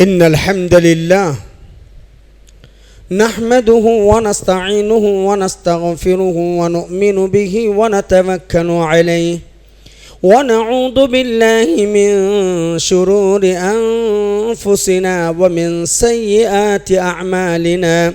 إن الحمد لله نحمده ونستعينه ونستغفره ونؤمن به ونتوكل عليه ونعوذ بالله من شرور أنفسنا ومن سيئات أعمالنا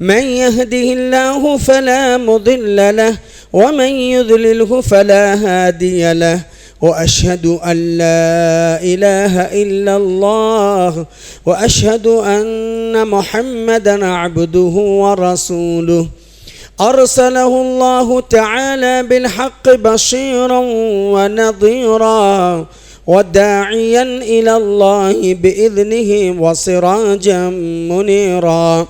من يهده الله فلا مضل له ومن يضلله فلا هادي له وأشهد أن لا إله إلا الله وأشهد أن محمدا عبده ورسوله أرسله الله تعالى بالحق بشيرا ونظيرا وداعيا إلى الله بإذنه وسراجا منيرا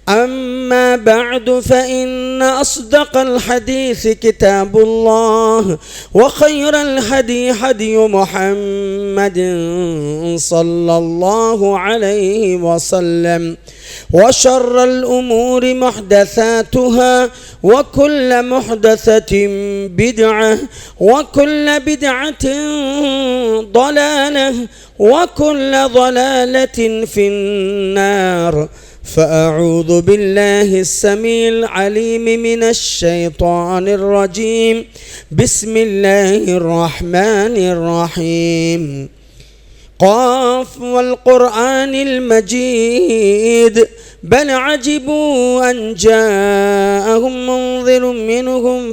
أما بعد فإن أصدق الحديث كتاب الله وخير الهدي هدي محمد صلى الله عليه وسلم وشر الأمور محدثاتها وكل محدثة بدعة وكل بدعة ضلالة وكل ضلالة في النار فأعوذ بالله السميع العليم من الشيطان الرجيم بسم الله الرحمن الرحيم قاف والقرآن المجيد بل عجبوا أن جاءهم منذر منهم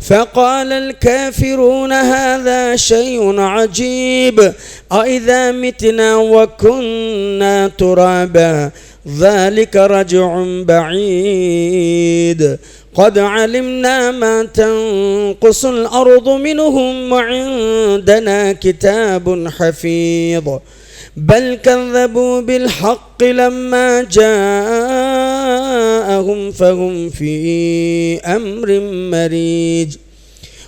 فقال الكافرون هذا شيء عجيب أإذا متنا وكنا ترابا ذلك رجع بعيد قد علمنا ما تنقص الأرض منهم وعندنا كتاب حفيظ بل كذبوا بالحق لما جاءهم فهم في أمر مريج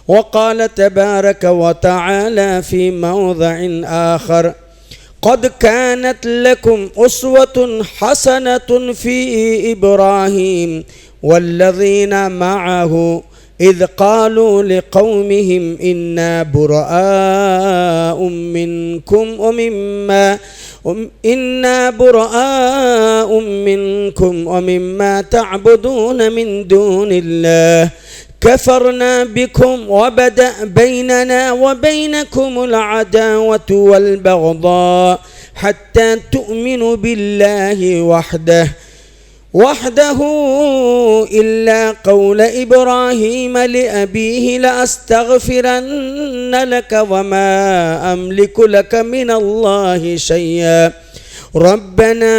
وقال تبارك وتعالى في موضع آخر قد كانت لكم أسوة حسنة في إبراهيم والذين معه إذ قالوا لقومهم إنا براء منكم ومما تعبدون من دون الله كفرنا بكم وبدأ بيننا وبينكم العداوة والبغضاء حتى تؤمنوا بالله وحده إلا قول إبراهيم لأبيه لأستغفرن لك وما أملك لك من الله شيئا ربنا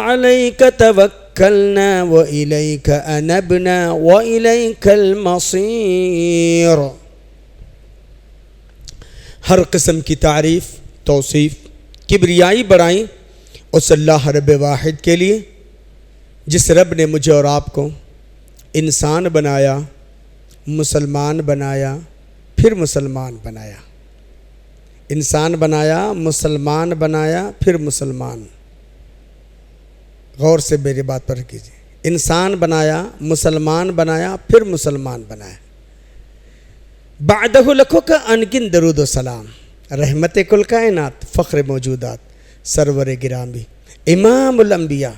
عليك توكلنا وإليك أنبنا وإليك المصير. ہر قسم کی تعریف، توصیف، کبریائی بڑائی اس اللہ رب واحد کے لیے جس رب نے مجھے اور آپ کو انسان بنایا، مسلمان بنایا، پھر مسلمان بنایا. انسان بنایا، مسلمان بنایا، پھر مسلمان. غور سے میری بات پر کیجیے. انسان بنایا، مسلمان بنایا، پھر مسلمان بنایا. بعدہ لکھو کا انگن درود و سلام. رحمت کل کائنات، فخر موجودات، سرور گرامی، امام الانبیاء،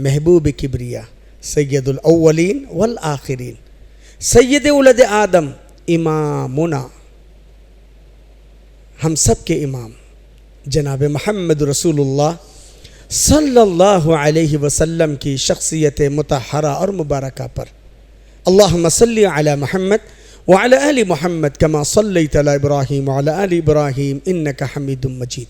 محبوب کبریا، سید الاولین والآخرین، سید ولد آدم، امامنا، ہم سب کے امام جناب محمد رسول اللہ صلی اللہ علیہ وسلم کی شخصیت مطہرہ اور مبارکہ پر اللہم صلی علی محمد وعلی آل محمد کما صلیت علی ابراہیم وعلی آل ابراہیم انکا حمید مجید.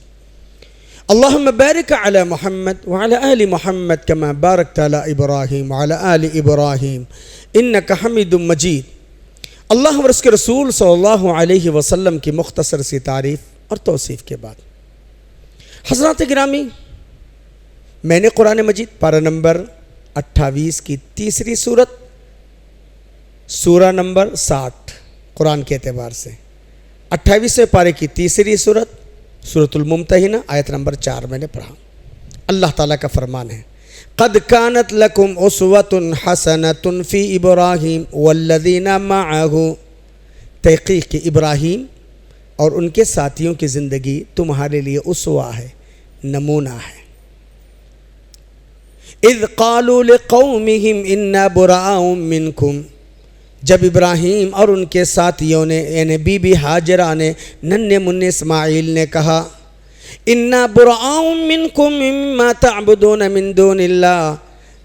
اللہم بارک علی محمد وعلی آل محمد کما بارکت علی ابراہیم وعلی آل ابراہیم انکا حمید مجید. اللہ اور اس کے رسول صلی اللہ علیہ وسلم کی مختصر سی تعریف اور توصیف کے بعد حضرات گرامی، میں نے قرآن مجید پارہ نمبر 28 کی تیسری سورت، سورہ نمبر 60 قرآن کے اعتبار سے 28ویں پارے کی تیسری سورت، سورۃ الممتحنہ، آیت نمبر 4 میں نے پڑھا. اللہ تعالیٰ کا فرمان ہے قد كانت لكم اسوة حسنة في ابراہیم والذین معه. تحقیق کہ ابراہیم اور ان کے ساتھیوں کی زندگی تمہارے لیے اسوہ ہے، نمونہ ہے۔ اذ قالوا لقومہم انا براء منکم، جب ابراہیم اور ان کے ساتھیوں نے یعنی بی بی ہاجرہ نے ننھے منھے اسماعیل نے کہا انا براء منکم مما تعبدون من دون اللہ،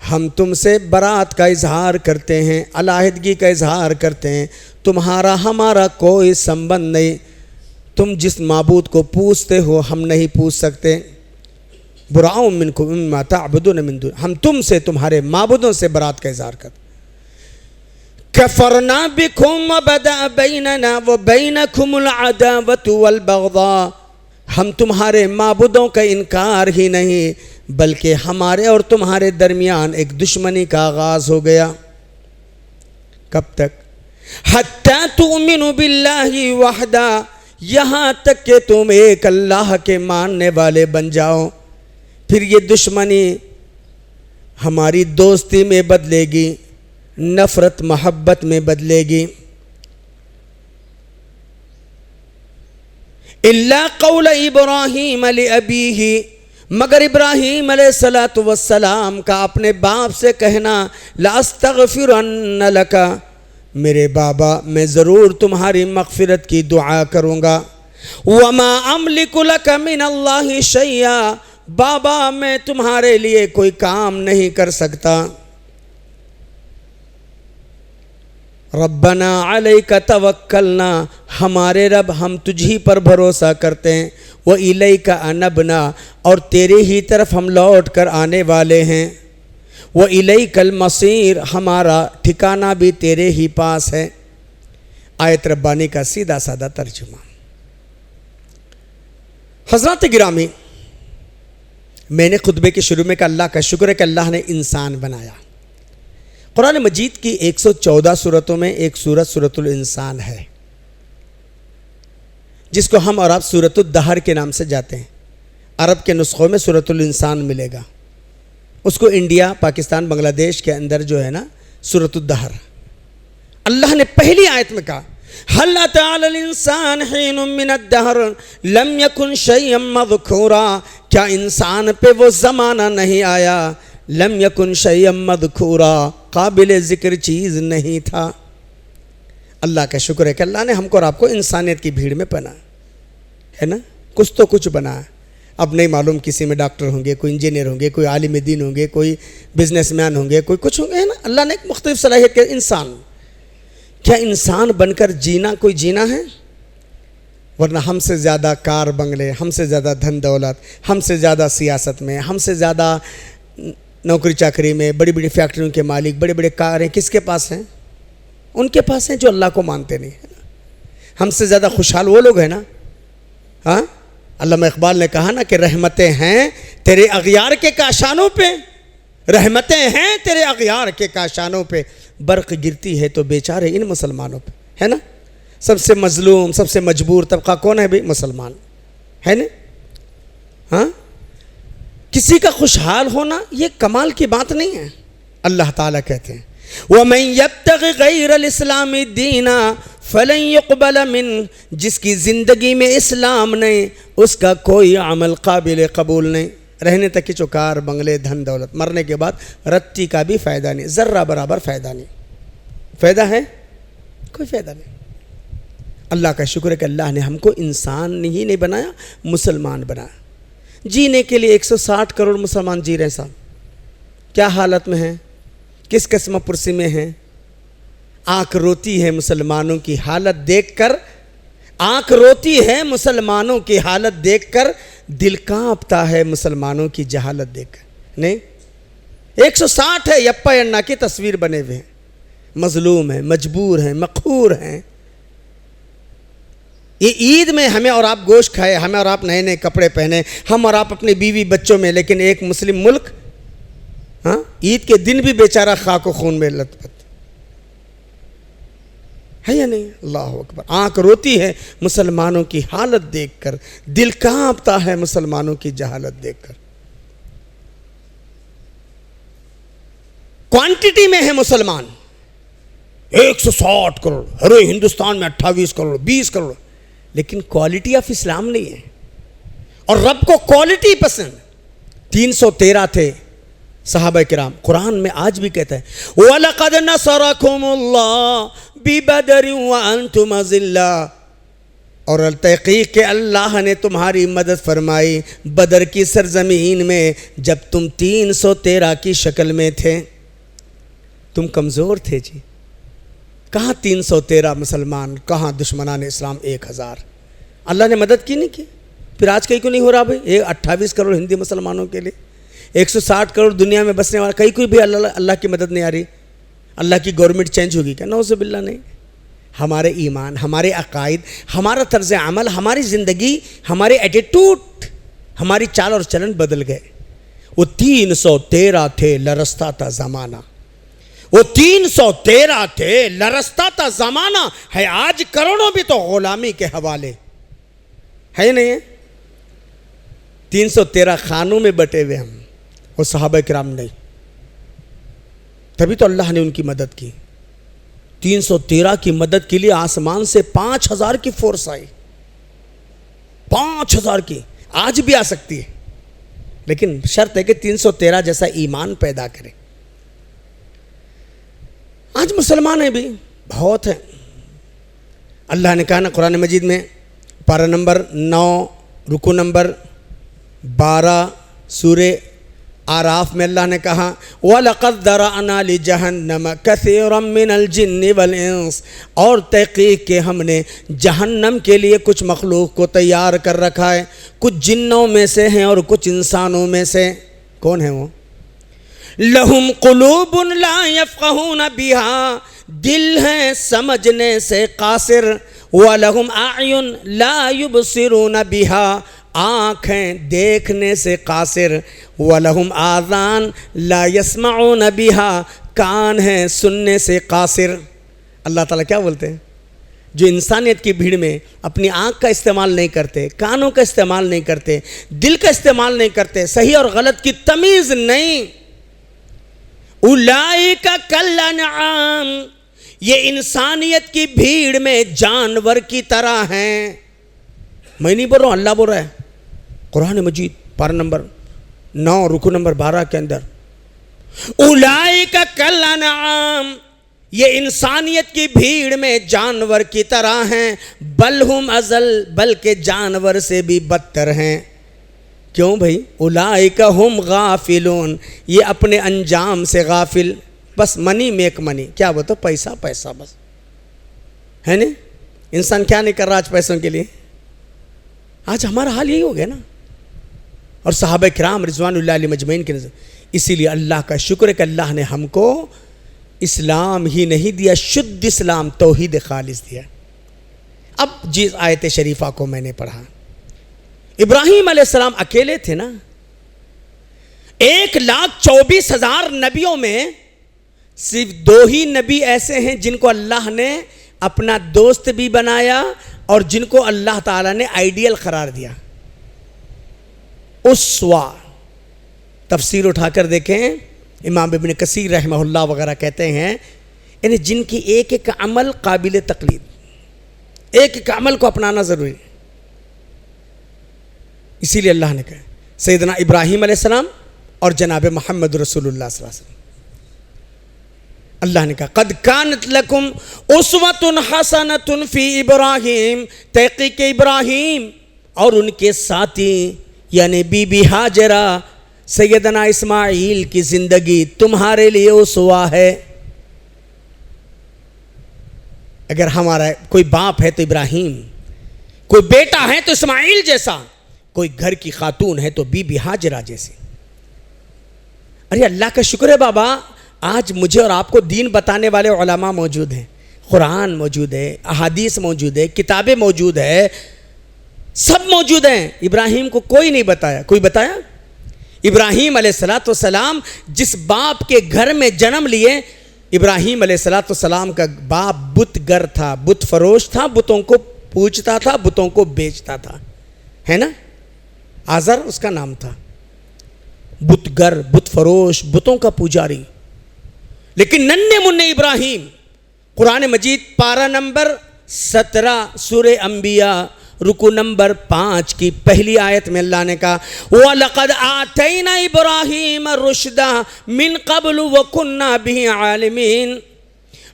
ہم تم سے برات کا اظہار کرتے ہیں، علیحدگی کا اظہار کرتے ہیں، تمہارا ہمارا کوئی سمبند نہیں، تم جس معبود کو پوجتے ہو ہم نہیں پوج سکتے۔ براء منکم مما تعبدون من دون، ہم تم سے تمہارے معبودوں سے برات کا اظہار کرتے۔ کفرنا بکم وبدأ بیننا وبینکم العداوۃ والبغضاء، ہم تمہارے معبودوں کا انکار ہی نہیں بلکہ ہمارے اور تمہارے درمیان ایک دشمنی کا آغاز ہو گیا۔ کب تک؟ حتی تؤمنوا باللہ وحدہ، یہاں تک کہ تم ایک اللہ کے ماننے والے بن جاؤ، پھر یہ دشمنی ہماری دوستی میں بدلے گی، نفرت محبت میں بدلے گی۔ الا قول ابراہیم لابیہ، مگر ابراہیم علیہ السلام کا اپنے باپ سے کہنا لاستغفرن لک، میرے بابا میں ضرور تمہاری مغفرت کی دعا کروں گا۔ وما املک لک من اللہ شیئا، بابا میں تمہارے لیے کوئی کام نہیں کر سکتا۔ ربنا علیک توکلنا، ہمارے رب ہم تجھی پر بھروسہ کرتے ہیں، وإلیک انبنا، اور تیرے ہی طرف ہم لوٹ کر آنے والے ہیں، وإلیک المصیر، ہمارا ٹھکانہ بھی تیرے ہی پاس ہے۔ آیت ربانی کا سیدھا سادہ ترجمہ۔ حضرات گرامی، میں نے خطبے کے شروع میں کہا اللہ کا شکر ہے کہ اللہ نے انسان بنایا۔ قرآن مجید کی 114 سورتوں میں ایک سورت سورۃ الانسان ہے، جس کو ہم اور آپ سورۃ الدہر کے نام سے جاتے ہیں۔ عرب کے نسخوں میں سورۃ الانسان ملے گا، اس کو انڈیا، پاکستان، بنگلہ دیش کے اندر جو ہے نا سورۃ الدہر۔ اللہ نے پہلی آیت میں کہا هل أتى على الإنسان حين من الدهر لم يكن شيئا مذكورا، کیا انسان پہ وہ زمانہ نہیں آیا لم یکن شیئا مذکورا، قابل ذکر چیز نہیں تھا۔ اللہ کا شکر ہے کہ اللہ نے ہم کو اور آپ کو انسانیت کی بھیڑ میں پنا ہے نا، کچھ تو کچھ بنا ہے۔ اب نہیں معلوم کسی میں ڈاکٹر ہوں گے، کوئی انجینئر ہوں گے، کوئی عالم دین ہوں گے، کوئی بزنس مین ہوں گے، کوئی کچھ ہوں گے، ہے نا۔ اللہ نے ایک مختلف صلاحیت کے انسان، کیا انسان بن کر جینا کوئی جینا ہے؟ ورنہ ہم سے زیادہ کار بنگلے، ہم سے زیادہ دھن دولت، ہم سے زیادہ سیاست میں، ہم سے زیادہ نوکری چاکری میں، بڑی بڑی فیکٹریوں کے مالک، بڑے بڑے کاریں کس کے پاس ہیں؟ ان کے پاس ہیں جو اللہ کو مانتے نہیں، ہے نا۔ ہم سے زیادہ خوشحال وہ لوگ ہیں نا۔ ہاں، علامہ اقبال نے کہا نا کہ رحمتیں ہیں تیرے اغیار کے کاشانوں پہ، رحمتیں ہیں تیرے اغیار کے کاشانوں پہ، برق گرتی ہے تو بیچارے ان مسلمانوں پہ، ہے نا۔ سب سے مظلوم، سب سے مجبور طبقہ کون ہے بھئی؟ مسلمان، ہے نا۔ ہاں، کسی کا خوشحال ہونا یہ کمال کی بات نہیں ہے۔ اللہ تعالیٰ کہتے ہیں وَمَن يَبْتَغِ غَيْرَ الْإِسْلَامِ دِينًا فَلَن يُقْبَلَ مِنْهُ، جس کی زندگی میں اسلام نہیں اس کا کوئی عمل قابل قبول نہیں۔ رہنے تک کی چوکار، بنگلے، دھن دولت، مرنے کے بعد رتی کا بھی فائدہ نہیں، ذرہ برابر فائدہ نہیں۔ فائدہ ہے؟ کوئی فائدہ نہیں۔ اللہ کا شکر ہے کہ اللہ نے ہم کو انسان ہی نہیں بنایا، مسلمان بنایا۔ جینے کے لیے 160 کروڑ مسلمان جی رہے صاحب، کیا حالت میں ہیں، کس قسم پرسی میں ہیں۔ آنکھ روتی ہے مسلمانوں کی حالت دیکھ کر، آنکھ روتی ہے مسلمانوں کی حالت دیکھ کر، دل کانپتا ہے مسلمانوں کی جہالت دیکھ کر۔ نہیں، 160 ہے یپا انا کی تصویر بنے ہوئے ہیں، مظلوم ہیں، مجبور ہیں، مقہور ہیں۔ یہ عید میں ہمیں اور آپ گوشت کھائے، ہمیں اور آپ نئے نئے کپڑے پہنے، ہم اور آپ اپنے بیوی بچوں میں، لیکن ایک مسلم ملک ہاں عید کے دن بھی بیچارہ خاک و خون میں لت پت ہے یا نہیں؟ اللہ اکبر۔ آنکھ روتی ہے مسلمانوں کی حالت دیکھ کر، دل کانپتا ہے مسلمانوں کی جہالت دیکھ کر۔ کوانٹٹی میں ہے مسلمان 160 کروڑ، ارے ہندوستان میں 28 کروڑ، 20 کروڑ، لیکن کوالٹی آف اسلام نہیں ہے۔ اور رب کو کوالٹی پسند. 313 تھے صحابہ کرام. قرآن میں آج بھی کہتا ہے وَلَقَدْ نَصَرَكُمُ اللَّهُ بِبَدْرٍ وَأَنْتُمْ أَذِلَّةٌ, اور تحقیق کہ اللہ نے تمہاری مدد فرمائی بدر کی سرزمین میں جب تم 313 کی شکل میں تھے. تم کمزور تھے جی. کہاں 313 مسلمان, کہاں دشمنان اسلام 1000. اللہ نے مدد کی نہیں کی. پھر آج کہیں کیوں نہیں ہو رہا بھائی؟ 28 کروڑ ہندی مسلمانوں کے لیے 160 کروڑ دنیا میں بسنے والا, کہیں کوئی بھی اللہ کی مدد نہیں آ رہی. اللہ کی گورنمنٹ چینج ہوگی کیا؟ نعوذ باللہ نہیں. ہمارے ایمان, ہمارے عقائد, ہمارا طرز عمل, ہماری زندگی, ہمارے ایٹیٹیوڈ, ہماری چال اور چلن بدل گئے. وہ 313 تھے, لرزتا تھا زمانہ. وہ 313 تھے, لرزتا تھا زمانہ. ہے آج کروڑوں بھی تو غلامی کے حوالے ہے نہیں ہے. 313 خانوں میں بٹے ہوئے ہم, اور صحابہ کرام نہیں. تبھی تو اللہ نے ان کی مدد کی. 313 کی مدد کے لیے آسمان سے 5000 کی فورس آئی. 5000 کی. آج بھی آ سکتی ہے, لیکن شرط ہے کہ 313 جیسا ایمان پیدا کرے. آج مسلمان ہیں بھی بہت ہیں. اللہ نے کہا نا قرآن مجید میں پارہ نمبر 9 رکو نمبر 12 سورہ آراف میں اللہ نے کہا وَلَقَدْ ذَرَأْنَا لِجَهَنَّمَ كَثِيرًا مِّنَ الْجِنِّ وَالْإِنسِ, اور تحقیق کہ ہم نے جہنم کے لیے کچھ مخلوق کو تیار کر رکھا ہے. کچھ جنوں میں سے ہیں اور کچھ انسانوں میں سے. کون ہیں وہ؟ لَهُمْ قُلُوبٌ لَا يَفْقَهُونَ بِهَا, دل ہیں سمجھنے سے قاصر. وَلَهُمْ أَعْيُنٌ لَا يُبْصِرُونَ بِهَا, آنکھیں دیکھنے سے قاصر. وَلَهُمْ آذان لَا يَسْمَعُونَ بِهَا, کان ہیں سننے سے قاصر. اللہ تعالیٰ کیا بولتے ہیں؟ جو انسانیت کی بھیڑ میں اپنی آنکھ کا استعمال نہیں کرتے, کانوں کا استعمال نہیں کرتے, دل کا استعمال نہیں کرتے, صحیح اور غلط کی تمیز نہیں. اولئک کالانعام, یہ انسانیت کی بھیڑ میں جانور کی طرح ہیں. میں نہیں بول رہا ہوں, اللہ بول رہا ہے. قرآن مجید پارہ نمبر 9 رکو نمبر 12 کے اندر اولئک کالانعام, یہ انسانیت کی بھیڑ میں جانور کی طرح ہیں. بل ہم اضل, بلکہ جانور سے بھی بدتر ہیں. کیوں بھائی؟ اولئک ہم غافلون, یہ اپنے انجام سے غافل. بس منی میک منی, کیا بولتے؟ پیسہ پیسہ بس ہے نا. انسان کیا نہیں کر رہا آج پیسوں کے لیے؟ آج ہمارا حال یہی ہو گیا نا. اور صحابہ کرام رضوان اللہ علیہ مجمعین کے نظر. اسی لیے اللہ کا شکر ہے کہ اللہ نے ہم کو اسلام ہی نہیں دیا, شدھ اسلام, توحید خالص دیا. اب جس آیت شریفہ کو میں نے پڑھا, ابراہیم علیہ السلام اکیلے تھے نا. 1,24,000 نبیوں میں صرف 2 ہی نبی ایسے ہیں جن کو اللہ نے اپنا دوست بھی بنایا اور جن کو اللہ تعالیٰ نے آئیڈیل قرار دیا. اسوا, تفسیر اٹھا کر دیکھیں, امام ابن کثیر رحمہ اللہ وغیرہ کہتے ہیں یعنی جن کی ایک ایک عمل قابل تقلید, ایک ایک عمل کو اپنانا ضروری. اسی لیے اللہ نے کہا سیدنا ابراہیم علیہ السلام اور جناب محمد رسول اللہ صلی اللہ علیہ وسلم. اللہ نے کہا قد کانت لکم اسوۃ حسنۃ فی ابراہیم, تحقیق ابراہیم اور ان کے ساتھی یعنی بی بی ہاجرہ, سیدنا اسماعیل کی زندگی تمہارے لیے اسوہ ہے. اگر ہمارا کوئی باپ ہے تو ابراہیم, کوئی بیٹا ہے تو اسماعیل جیسا, کوئی گھر کی خاتون ہے تو بی بی ہاجرہ جیسی. ارے اللہ کا شکر ہے بابا, آج مجھے اور آپ کو دین بتانے والے علماء موجود ہیں, قرآن موجود ہے, احادیث موجود ہے, کتابیں موجود ہے, سب موجود ہیں. ابراہیم کو کوئی نہیں بتایا. کوئی بتایا؟ ابراہیم علیہ السلام جس باپ کے گھر میں جنم لیے, ابراہیم علیہ السلام کا باپ بت گر تھا, بت فروش تھا, بتوں کو پوجتا تھا, بتوں کو بیچتا تھا, ہے نا. آزر اس کا نام تھا. بت گر, بت فروش, بتوں کا پجاری. لیکن ننھے منھے ابراہیم, قرآن مجید پارہ نمبر 17 سورہ انبیاء رکو نمبر 5 کی پہلی آیت میں اللہ نے کہا وَلَقَدْ آتَيْنَا إِبْرَاهِيمَ الرُّشْدَ مِنْ قَبْلُ وَكُنَّا بِهِ عَالِمِينَ،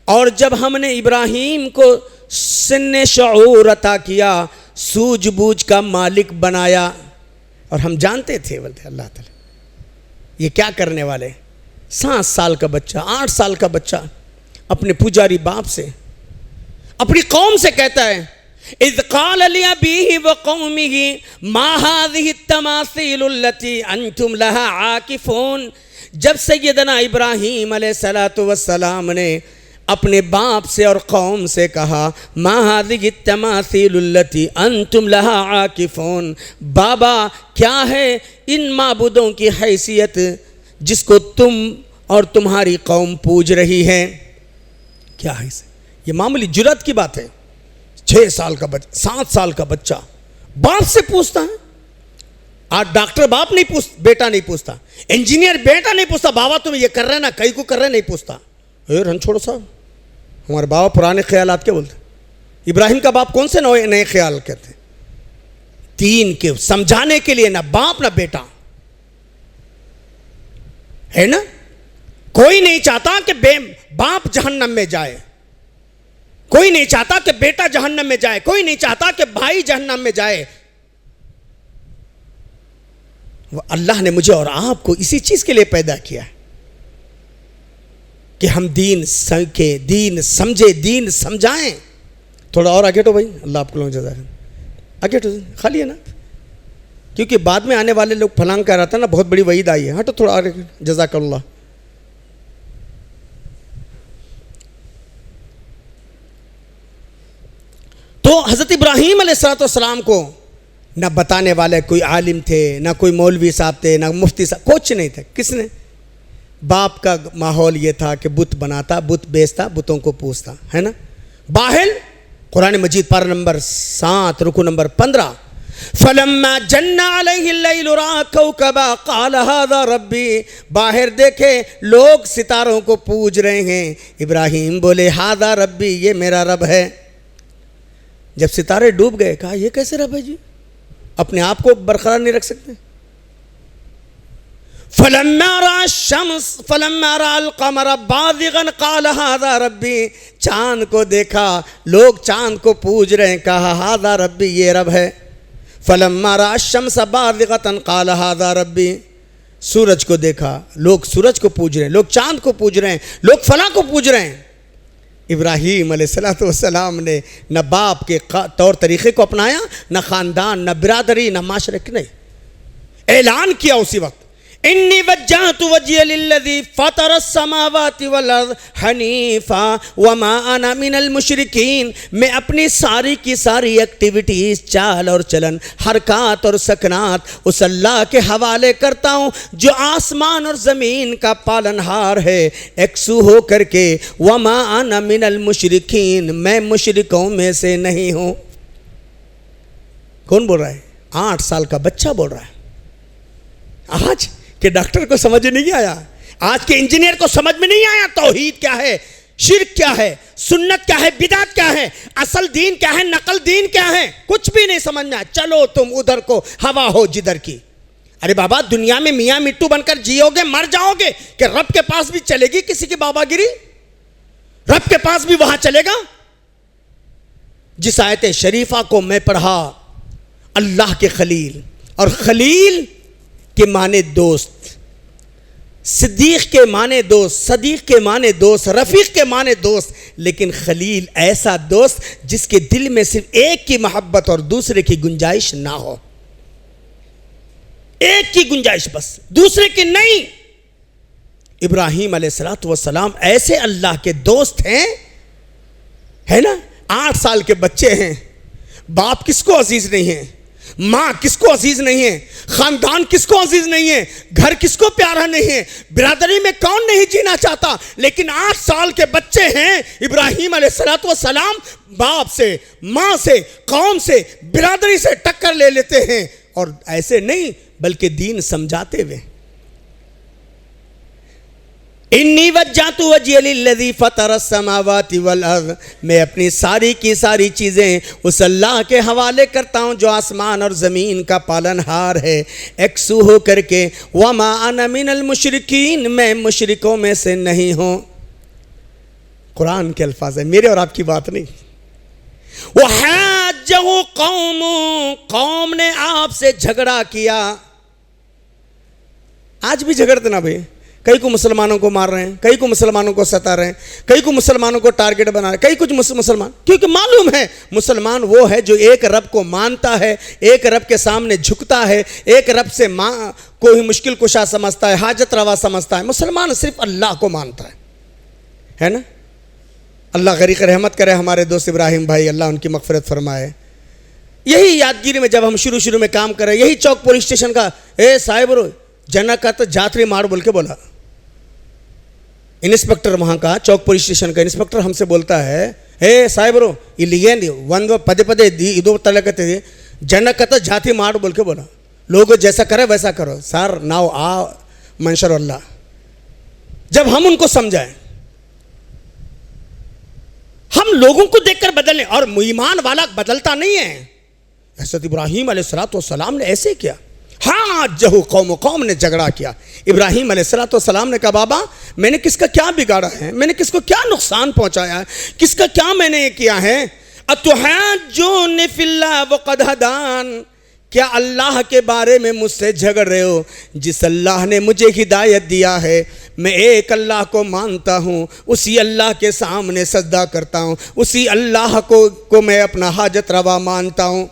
اور جب ہم نے ابراہیم کو سن شعور عطا کیا، سوجھ بوجھ کا مالک بنایا، اور ہم جانتے تھے بولتے اللہ تعالیٰ یہ کیا کرنے والے۔ 7 سال کا بچہ، 8 سال کا بچہ اپنے پجاری باپ سے، اپنی قوم سے کہتا ہے اذ قال لأبيه وقومه ما هذه التماثيل التي انتم لها عاكفون، جب سیدنا ابراہیم علیہ السلام نے اپنے باپ سے اور قوم سے کہا ما هذه التماثيل التي انتم لها عاكفون، بابا کیا ہے ان معبودوں کی حیثیت جس کو تم اور تمہاری قوم پوج رہی ہے؟ کیا ہے یہ معمولی جرات کی بات ہے؟ 6 سال کا بچہ، 7 سال کا بچہ باپ سے پوچھتا ہے۔ آج ڈاکٹر باپ نہیں پوچھتا، بیٹا نہیں پوچھتا، انجینئر بیٹا نہیں پوچھتا بابا تم یہ کر رہے نا، کئی کو کر رہے نہیں پوچھتا۔ رن چھوڑو صاحب، ہمارے بابا پرانے خیالات کیا بولتے؟ ابراہیم کا باپ کون سے نئے خیال کہتے ہیں؟ دین کے سمجھانے کے لیے، نہ باپ نہ بیٹا ہے نا۔ کوئی نہیں چاہتا کہ باپ جہنم میں جائے، کوئی نہیں چاہتا کہ بیٹا جہنم میں جائے، کوئی نہیں چاہتا کہ بھائی جہنم میں جائے۔ اللہ نے مجھے اور آپ کو اسی چیز کے لیے پیدا کیا ہے کہ ہم دین سیکھیں، دین سمجھے، دین سمجھائیں۔ تھوڑا اور آگے تو بھائی، اللہ آپ کو لوگ جزا آگے تو خالی ہے نا، کیونکہ بعد میں آنے والے لوگ پھلانگ کہہ رہا تھا نا بہت بڑی وعید آئی ہے۔ ہاں تو تھوڑا آگے، جزاک اللہ۔ تو حضرت ابراہیم علیہ السلام کو نہ بتانے والے کوئی عالم تھے، نہ کوئی مولوی صاحب تھے، نہ مفتی صاحب، کچھ نہیں تھے۔ کس نے؟ باپ کا ماحول یہ تھا کہ بت بناتا، بت بیچتا، بتوں کو پوچھتا، ہے نا۔ باہر قرآن مجید پارہ نمبر 7 رکو نمبر 15 فَلَمَّا جَنَّ عَلَيْهِ اللَّيْلُ رَأَىٰ كَوْكَبًا قَالَ هَٰذَا رَبِّي، باہر دیکھے لوگ ستاروں کو پوج رہے ہیں، ابراہیم بولے هَٰذَا رَبِّي، یہ میرا رب ہے۔ جب ستارے ڈوب گئے کہا یہ کیسے رب ہے جی، اپنے آپ کو برقرار نہیں رکھ سکتے۔ فَلَمَّا رَأَى الشَّمْسَ فَلَمَّا رَأَى الْقَمَرَ بَازِغًا قَالَ هَٰذَا رَبِّي، چاند کو دیکھا لوگ چاند کو پوج رہے ہیں، کہا هَٰذَا رَبِّي، یہ رب ہے۔ فَلَمَّا رَأَى الشَّمْسَ بَازِغَةً قَالَ هَٰذَا رَبِّي، سورج کو دیکھا لوگ سورج کو پوج رہے ہیں، لوگ چاند کو پوج رہے ہیں، لوگ فلاں کو پوج رہے ہیں۔ ابراہیم علیہ السلام نے نہ باپ کے طور طریقے کو اپنایا، نہ خاندان، نہ برادری، نہ معاشرے کے، نہیں، اعلان کیا اسی وقت انی وجہت وجہی للذی فطر السماوات والارض حنیفا وما انا من المشرکین، میں اپنی ساری کی ساری ایکٹیویٹیز، چال اور چلن، حرکات اور سکنات اس اللہ کے حوالے کرتا ہوں جو آسمان اور زمین کا پالنہار ہے، یکسو ہو کر کے، وما انا من المشرکین، میں مشرکوں میں سے نہیں ہوں۔ کون بول رہا ہے؟ 8 سال کا بچہ بول رہا ہے۔ آج کہ ڈاکٹر کو سمجھ نہیں آیا، آج کے انجینئر کو سمجھ میں نہیں آیا توحید کیا ہے، شرک کیا ہے، سنت کیا ہے، بدعت کیا ہے، اصل دین کیا ہے، نقل دین کیا ہے، کچھ بھی نہیں سمجھنا۔ چلو تم ادھر کو ہوا ہو جدھر کی۔ ارے بابا دنیا میں میاں مٹو بن کر جیو گے، مر جاؤ گے، کہ رب کے پاس بھی چلے گی کسی کی بابا گیری؟ رب کے پاس بھی وہاں چلے گا؟ جس آیت شریفہ کو میں پڑھا، اللہ کے خلیل، اور خلیل کے معنی دوست، صدیق کے معنی دوست، صدیق کے معنی دوست، رفیق کے معنی دوست، لیکن خلیل ایسا دوست جس کے دل میں صرف ایک کی محبت اور دوسرے کی گنجائش نہ ہو، ایک کی گنجائش بس، دوسرے کی نہیں۔ ابراہیم علیہ السلام ایسے اللہ کے دوست ہیں، ہے نا۔ 8 سال کے بچے ہیں، باپ کس کو عزیز نہیں ہے، ماں کس کو عزیز نہیں ہے، خاندان کس کو عزیز نہیں ہے، گھر کس کو پیارا نہیں ہے، برادری میں کون نہیں جینا چاہتا، لیکن 8 سال کے بچے ہیں۔ ابراہیم علیہ السلام باپ سے، ماں سے، قوم سے، برادری سے ٹکر لے لیتے ہیں، اور ایسے نہیں بلکہ دین سمجھاتے ہوئے۔ انی وجہت وجہی للذی فطر السماوات والارض، میں اپنی ساری کی ساری چیزیں اس اللہ کے حوالے کرتا ہوں جو آسمان اور زمین کا پالنہار ہے، ایکسو ہو کر کے، وما انا من المشرکین، میں مشرکوں میں سے نہیں ہوں۔ قرآن کے الفاظ ہیں، میرے اور آپ کی بات نہیں۔ وحاجہ قوم نے آپ سے جھگڑا کیا۔ آج بھی جھگڑتے نا بھئی، کئی کو مسلمانوں کو مار رہے ہیں، کئی کو مسلمانوں کو ستا رہے ہیں، کئی کو مسلمانوں کو ٹارگٹ بنا رہے ہیں، کئی کچھ مسلمان، کیونکہ معلوم ہے مسلمان وہ ہے جو ایک رب کو مانتا ہے، ایک رب کے سامنے جھکتا ہے، ایک رب سے کوئی مشکل کشا سمجھتا ہے، حاجت روا سمجھتا ہے۔ مسلمان صرف اللہ کو مانتا ہے نا؟ اللہ غریق رحمت کرے ہمارے دوست ابراہیم بھائی، اللہ ان کی مغفرت فرمائے۔ یہی یادگیری میں جب ہم شروع میں کام کر رہے، یہی چوک پولیس اسٹیشن کا، اے صاحب رو جنا کا تو جاتری مار بول کے بولا، انسپیکٹر وہاں کا چوک پولیس اسٹیشن کا انسپیکٹر ہم سے بولتا ہے، اے صاحب رو یہ ون پدے پدے ادو تلکتے جنا کا تو جاتی مار بول کے بولا، لوگ جیسا کرے ویسا کرو، سر ناؤ آ منشر اللہ۔ جب ہم ان کو سمجھائیں، ہم لوگوں کو دیکھ کر بدلیں، اور ایمان والا بدلتا نہیں ہے۔ حضرت ابراہیم علیہ السلام نے ایسے کیا، ہاں جہو قوم نے جھگڑا کیا۔ ابراہیم علیہ السلام نے کہا بابا میں نے کس کا کیا بگاڑا ہے، میں نے کس کو کیا نقصان پہنچایا ہے، کس کا کیا میں نے یہ کیا ہے؟ اتحاجون فی اللہ وقد ہدان، کیا اللہ کے بارے میں مجھ سے جھگڑ رہے ہو؟ جس اللہ نے مجھے ہدایت دیا ہے، میں ایک اللہ کو مانتا ہوں، اسی اللہ کے سامنے سجدہ کرتا ہوں، اسی اللہ کو میں اپنا حاجت روا مانتا ہوں۔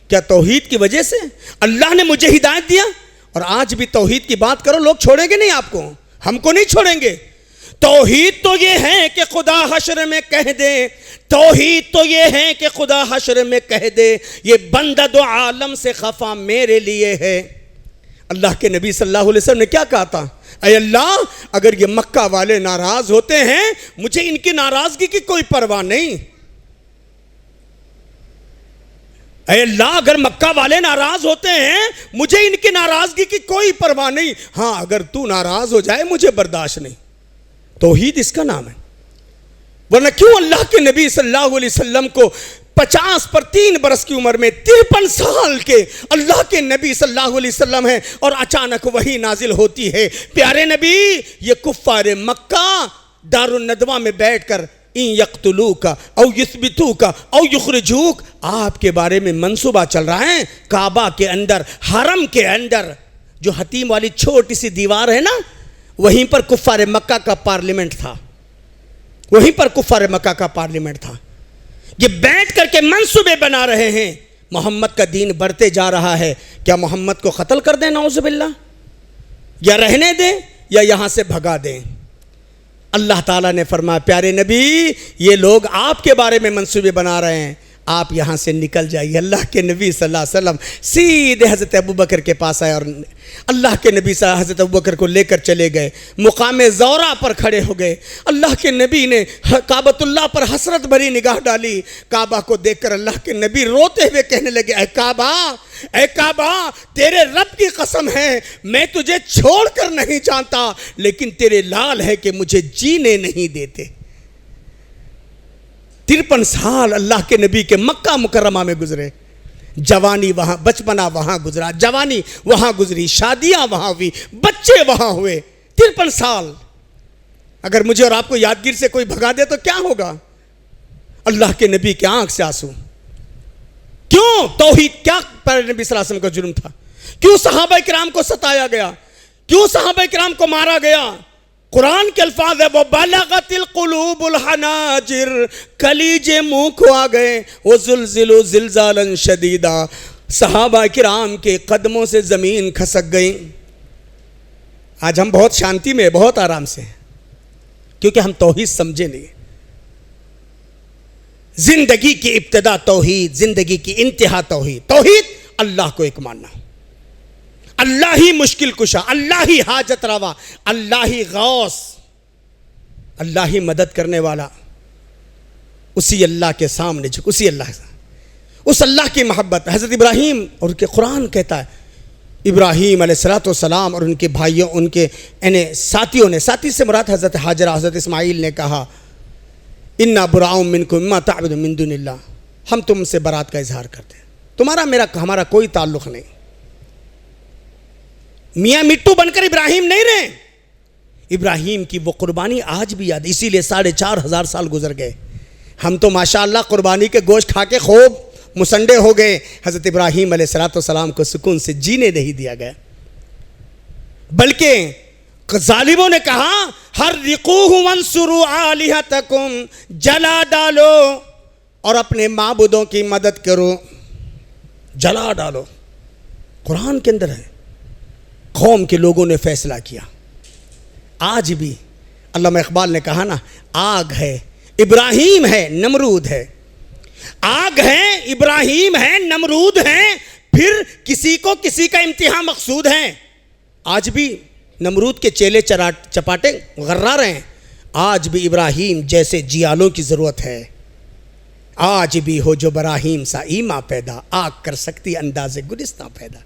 کیا توحید کی وجہ سے اللہ نے مجھے ہدایت دیا؟ اور آج بھی توحید کی بات کرو، لوگ چھوڑیں گے نہیں آپ کو، ہم کو نہیں چھوڑیں گے۔ توحید تو یہ ہے کہ خدا حشر میں کہہ دے، توحید تو یہ ہے کہ خدا حشر میں کہہ دے یہ بندہ دو عالم سے خفا میرے لیے ہے۔ اللہ کے نبی صلی اللہ علیہ وسلم نے کیا کہا تھا؟ اے اللہ اگر یہ مکہ والے ناراض ہوتے ہیں، مجھے ان کی ناراضگی کی کوئی پرواہ نہیں۔ اے اللہ اگر مکہ والے ناراض ہوتے ہیں، مجھے ان کی ناراضگی کی کوئی پرواہ نہیں، ہاں اگر تو ناراض ہو جائے مجھے برداشت نہیں۔ توحید اس کا نام ہے۔ ورنہ کیوں اللہ کے نبی صلی اللہ علیہ وسلم کو 50 پر 3 برس کی عمر میں 53 سال کے اللہ کے نبی صلی اللہ علیہ وسلم ہیں، اور اچانک وحی نازل ہوتی ہے، پیارے نبی یہ کفار مکہ دار الندوہ میں بیٹھ کر ان یقتلوک او یثبتوک او یخرجوک، آپ کے بارے میں منصوبہ چل رہا ہے۔ کعبہ کے اندر، حرم کے اندر جو حتیم والی چھوٹی سی دیوار ہے نا، وہیں پر کفار مکہ کا پارلیمنٹ تھا، وہیں پر کفار مکہ کا پارلیمنٹ تھا۔ یہ بیٹھ کر کے منصوبے بنا رہے ہیں، محمد کا دین بڑھتے جا رہا ہے، کیا محمد کو قتل کر دیں نعوذ باللہ، یا رہنے دیں، یا یہاں سے بھگا دیں؟ اللہ تعالیٰ نے فرمایا پیارے نبی یہ لوگ آپ کے بارے میں منصوبے بنا رہے ہیں، آپ یہاں سے نکل جائیے۔ اللہ کے نبی صلی اللہ علیہ وسلم سیدھے حضرت ابوبکر کے پاس آئے، اور اللہ کے نبی صلی اللہ علیہ وسلم حضرت ابوبکر کو لے کر چلے گئے، مقام زورا پر کھڑے ہو گئے۔ اللہ کے نبی نے کعبۃ اللہ پر حسرت بھری نگاہ ڈالی، کعبہ کو دیکھ کر اللہ کے نبی روتے ہوئے کہنے لگے، اے کعبہ تیرے رب کی قسم ہے میں تجھے چھوڑ کر نہیں جانتا، لیکن تیرے لال ہے کہ مجھے جینے نہیں دیتے۔ 53 سال اللہ کے نبی کے مکہ مکرمہ میں گزرے، جوانی وہاں، بچپنا وہاں گزرا، جوانی وہاں گزری، شادیاں وہاں ہوئی، بچے وہاں ہوئے۔ 53 سال اگر مجھے اور آپ کو یادگیر سے کوئی بھگا دے تو کیا ہوگا؟ اللہ کے نبی کے آنکھ سے آنسو۔ کیوں؟ توحید کیا پیارے نبی صلی اللہ علیہ وسلم کا جرم تھا؟ کیوں صحابہ کرام کو ستایا گیا؟ کیوں صحابہ کرام کو مارا گیا؟ قرآن کے الفاظ ہے وَبَلَغَتِ الْقُلُوبُ الْحَنَاجِرَ، کلیجے منہ کو آ گئے، وَزُلْزِلُوا زِلْزَالًا شَدِيدًا، صحابہ کرام کے قدموں سے زمین کھسک گئی۔ آج ہم بہت شانتی میں، بہت آرام سے ہیں، کیونکہ ہم توحید سمجھے نہیں۔ زندگی کی ابتدا توحید، زندگی کی انتہا توحید۔ توحید اللہ کو ایک ماننا، اللہ ہی مشکل کشا، اللہ ہی حاجت روا، اللہ ہی غوث، اللہ ہی مدد کرنے والا، اسی اللہ کے سامنے اسی اللہ، اس اللہ کی محبت۔ حضرت ابراہیم اور کہ قرآن کہتا ہے ابراہیم علیہ السلام اور ان کے بھائیوں، ان کے ساتھیوں نے، ساتھی سے مراد حضرت حاجرہ، حضرت اسماعیل نے کہا انا براء منکم مما تعبدون من دون اللہ، ہم تم سے برات کا اظہار کرتے ہیں، تمہارا ہمارا کوئی تعلق نہیں۔ میاں مٹو بن کر ابراہیم نہیں رہے، ابراہیم کی وہ قربانی آج بھی یاد، اسی لیے 4500 سال گزر گئے، ہم تو ماشاءاللہ قربانی کے گوشت کھا کے خوب مسنڈے ہو گئے، حضرت ابراہیم علیہ السلام کو سکون سے جینے نہیں دیا گیا، بلکہ ظالموں نے کہا حرقوہ وانصروا آلہتکم، جلا ڈالو اور اپنے معبودوں کی مدد کرو، جلا ڈالو۔ قرآن کے اندر ہے، قوم کے لوگوں نے فیصلہ کیا۔ آج بھی علامہ اقبال نے کہا نا، آگ ہے ابراہیم ہے نمرود ہے، آگ ہے ابراہیم ہے نمرود ہے، پھر کسی کو کسی کا امتحان مقصود ہے۔ آج بھی نمرود کے چیلے چپاٹے غرا رہے ہیں، آج بھی ابراہیم جیسے جیالوں کی ضرورت ہے۔ آج بھی ہو جو براہیم سا ایما پیدا، آگ کر سکتی انداز گلستاں پیدا۔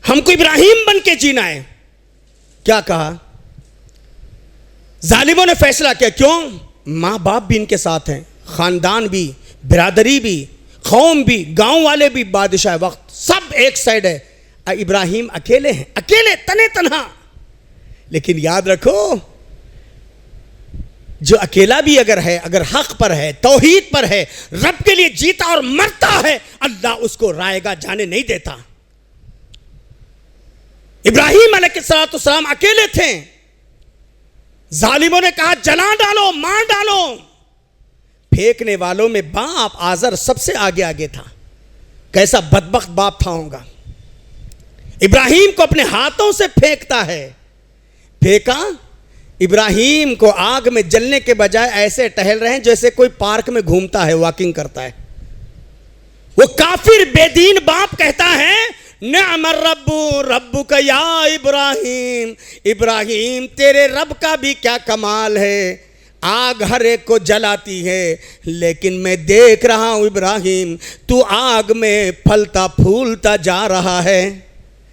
ہم کو ابراہیم بن کے جینا ہے۔ کیا کہا؟ ظالموں نے فیصلہ کیا، کیوں؟ ماں باپ بھی ان کے ساتھ ہیں، خاندان بھی، برادری بھی، قوم بھی، گاؤں والے بھی، بادشاہ وقت سب ایک سائیڈ ہے، ابراہیم اکیلے ہیں، اکیلے تنے تنہا۔ لیکن یاد رکھو، جو اکیلا بھی اگر ہے، اگر حق پر ہے، توحید پر ہے، رب کے لیے جیتا اور مرتا ہے، اللہ اس کو رائے گا جانے نہیں دیتا۔ ابراہیم علیہ السلام اکیلے تھے، ظالموں نے کہا جلا ڈالو، مار ڈالو۔ پھینکنے والوں میں باپ آزر سب سے آگے تھا، کیسا بدبخت باپ تھا ہوگا، ابراہیم کو اپنے ہاتھوں سے پھینکتا ہے۔ پھینکا، ابراہیم کو آگ میں جلنے کے بجائے ایسے ٹہل رہے ہیں جیسے کوئی پارک میں گھومتا ہے، واکنگ کرتا ہے۔ وہ کافر بے دین باپ کہتا ہے نعم الرب ربک یا ابراہیم، ابراہیم تیرے رب کا بھی کیا کمال ہے، آگ ہر ایک کو جلاتی ہے، لیکن میں دیکھ رہا ہوں ابراہیم تو آگ میں پھلتا پھولتا جا رہا ہے۔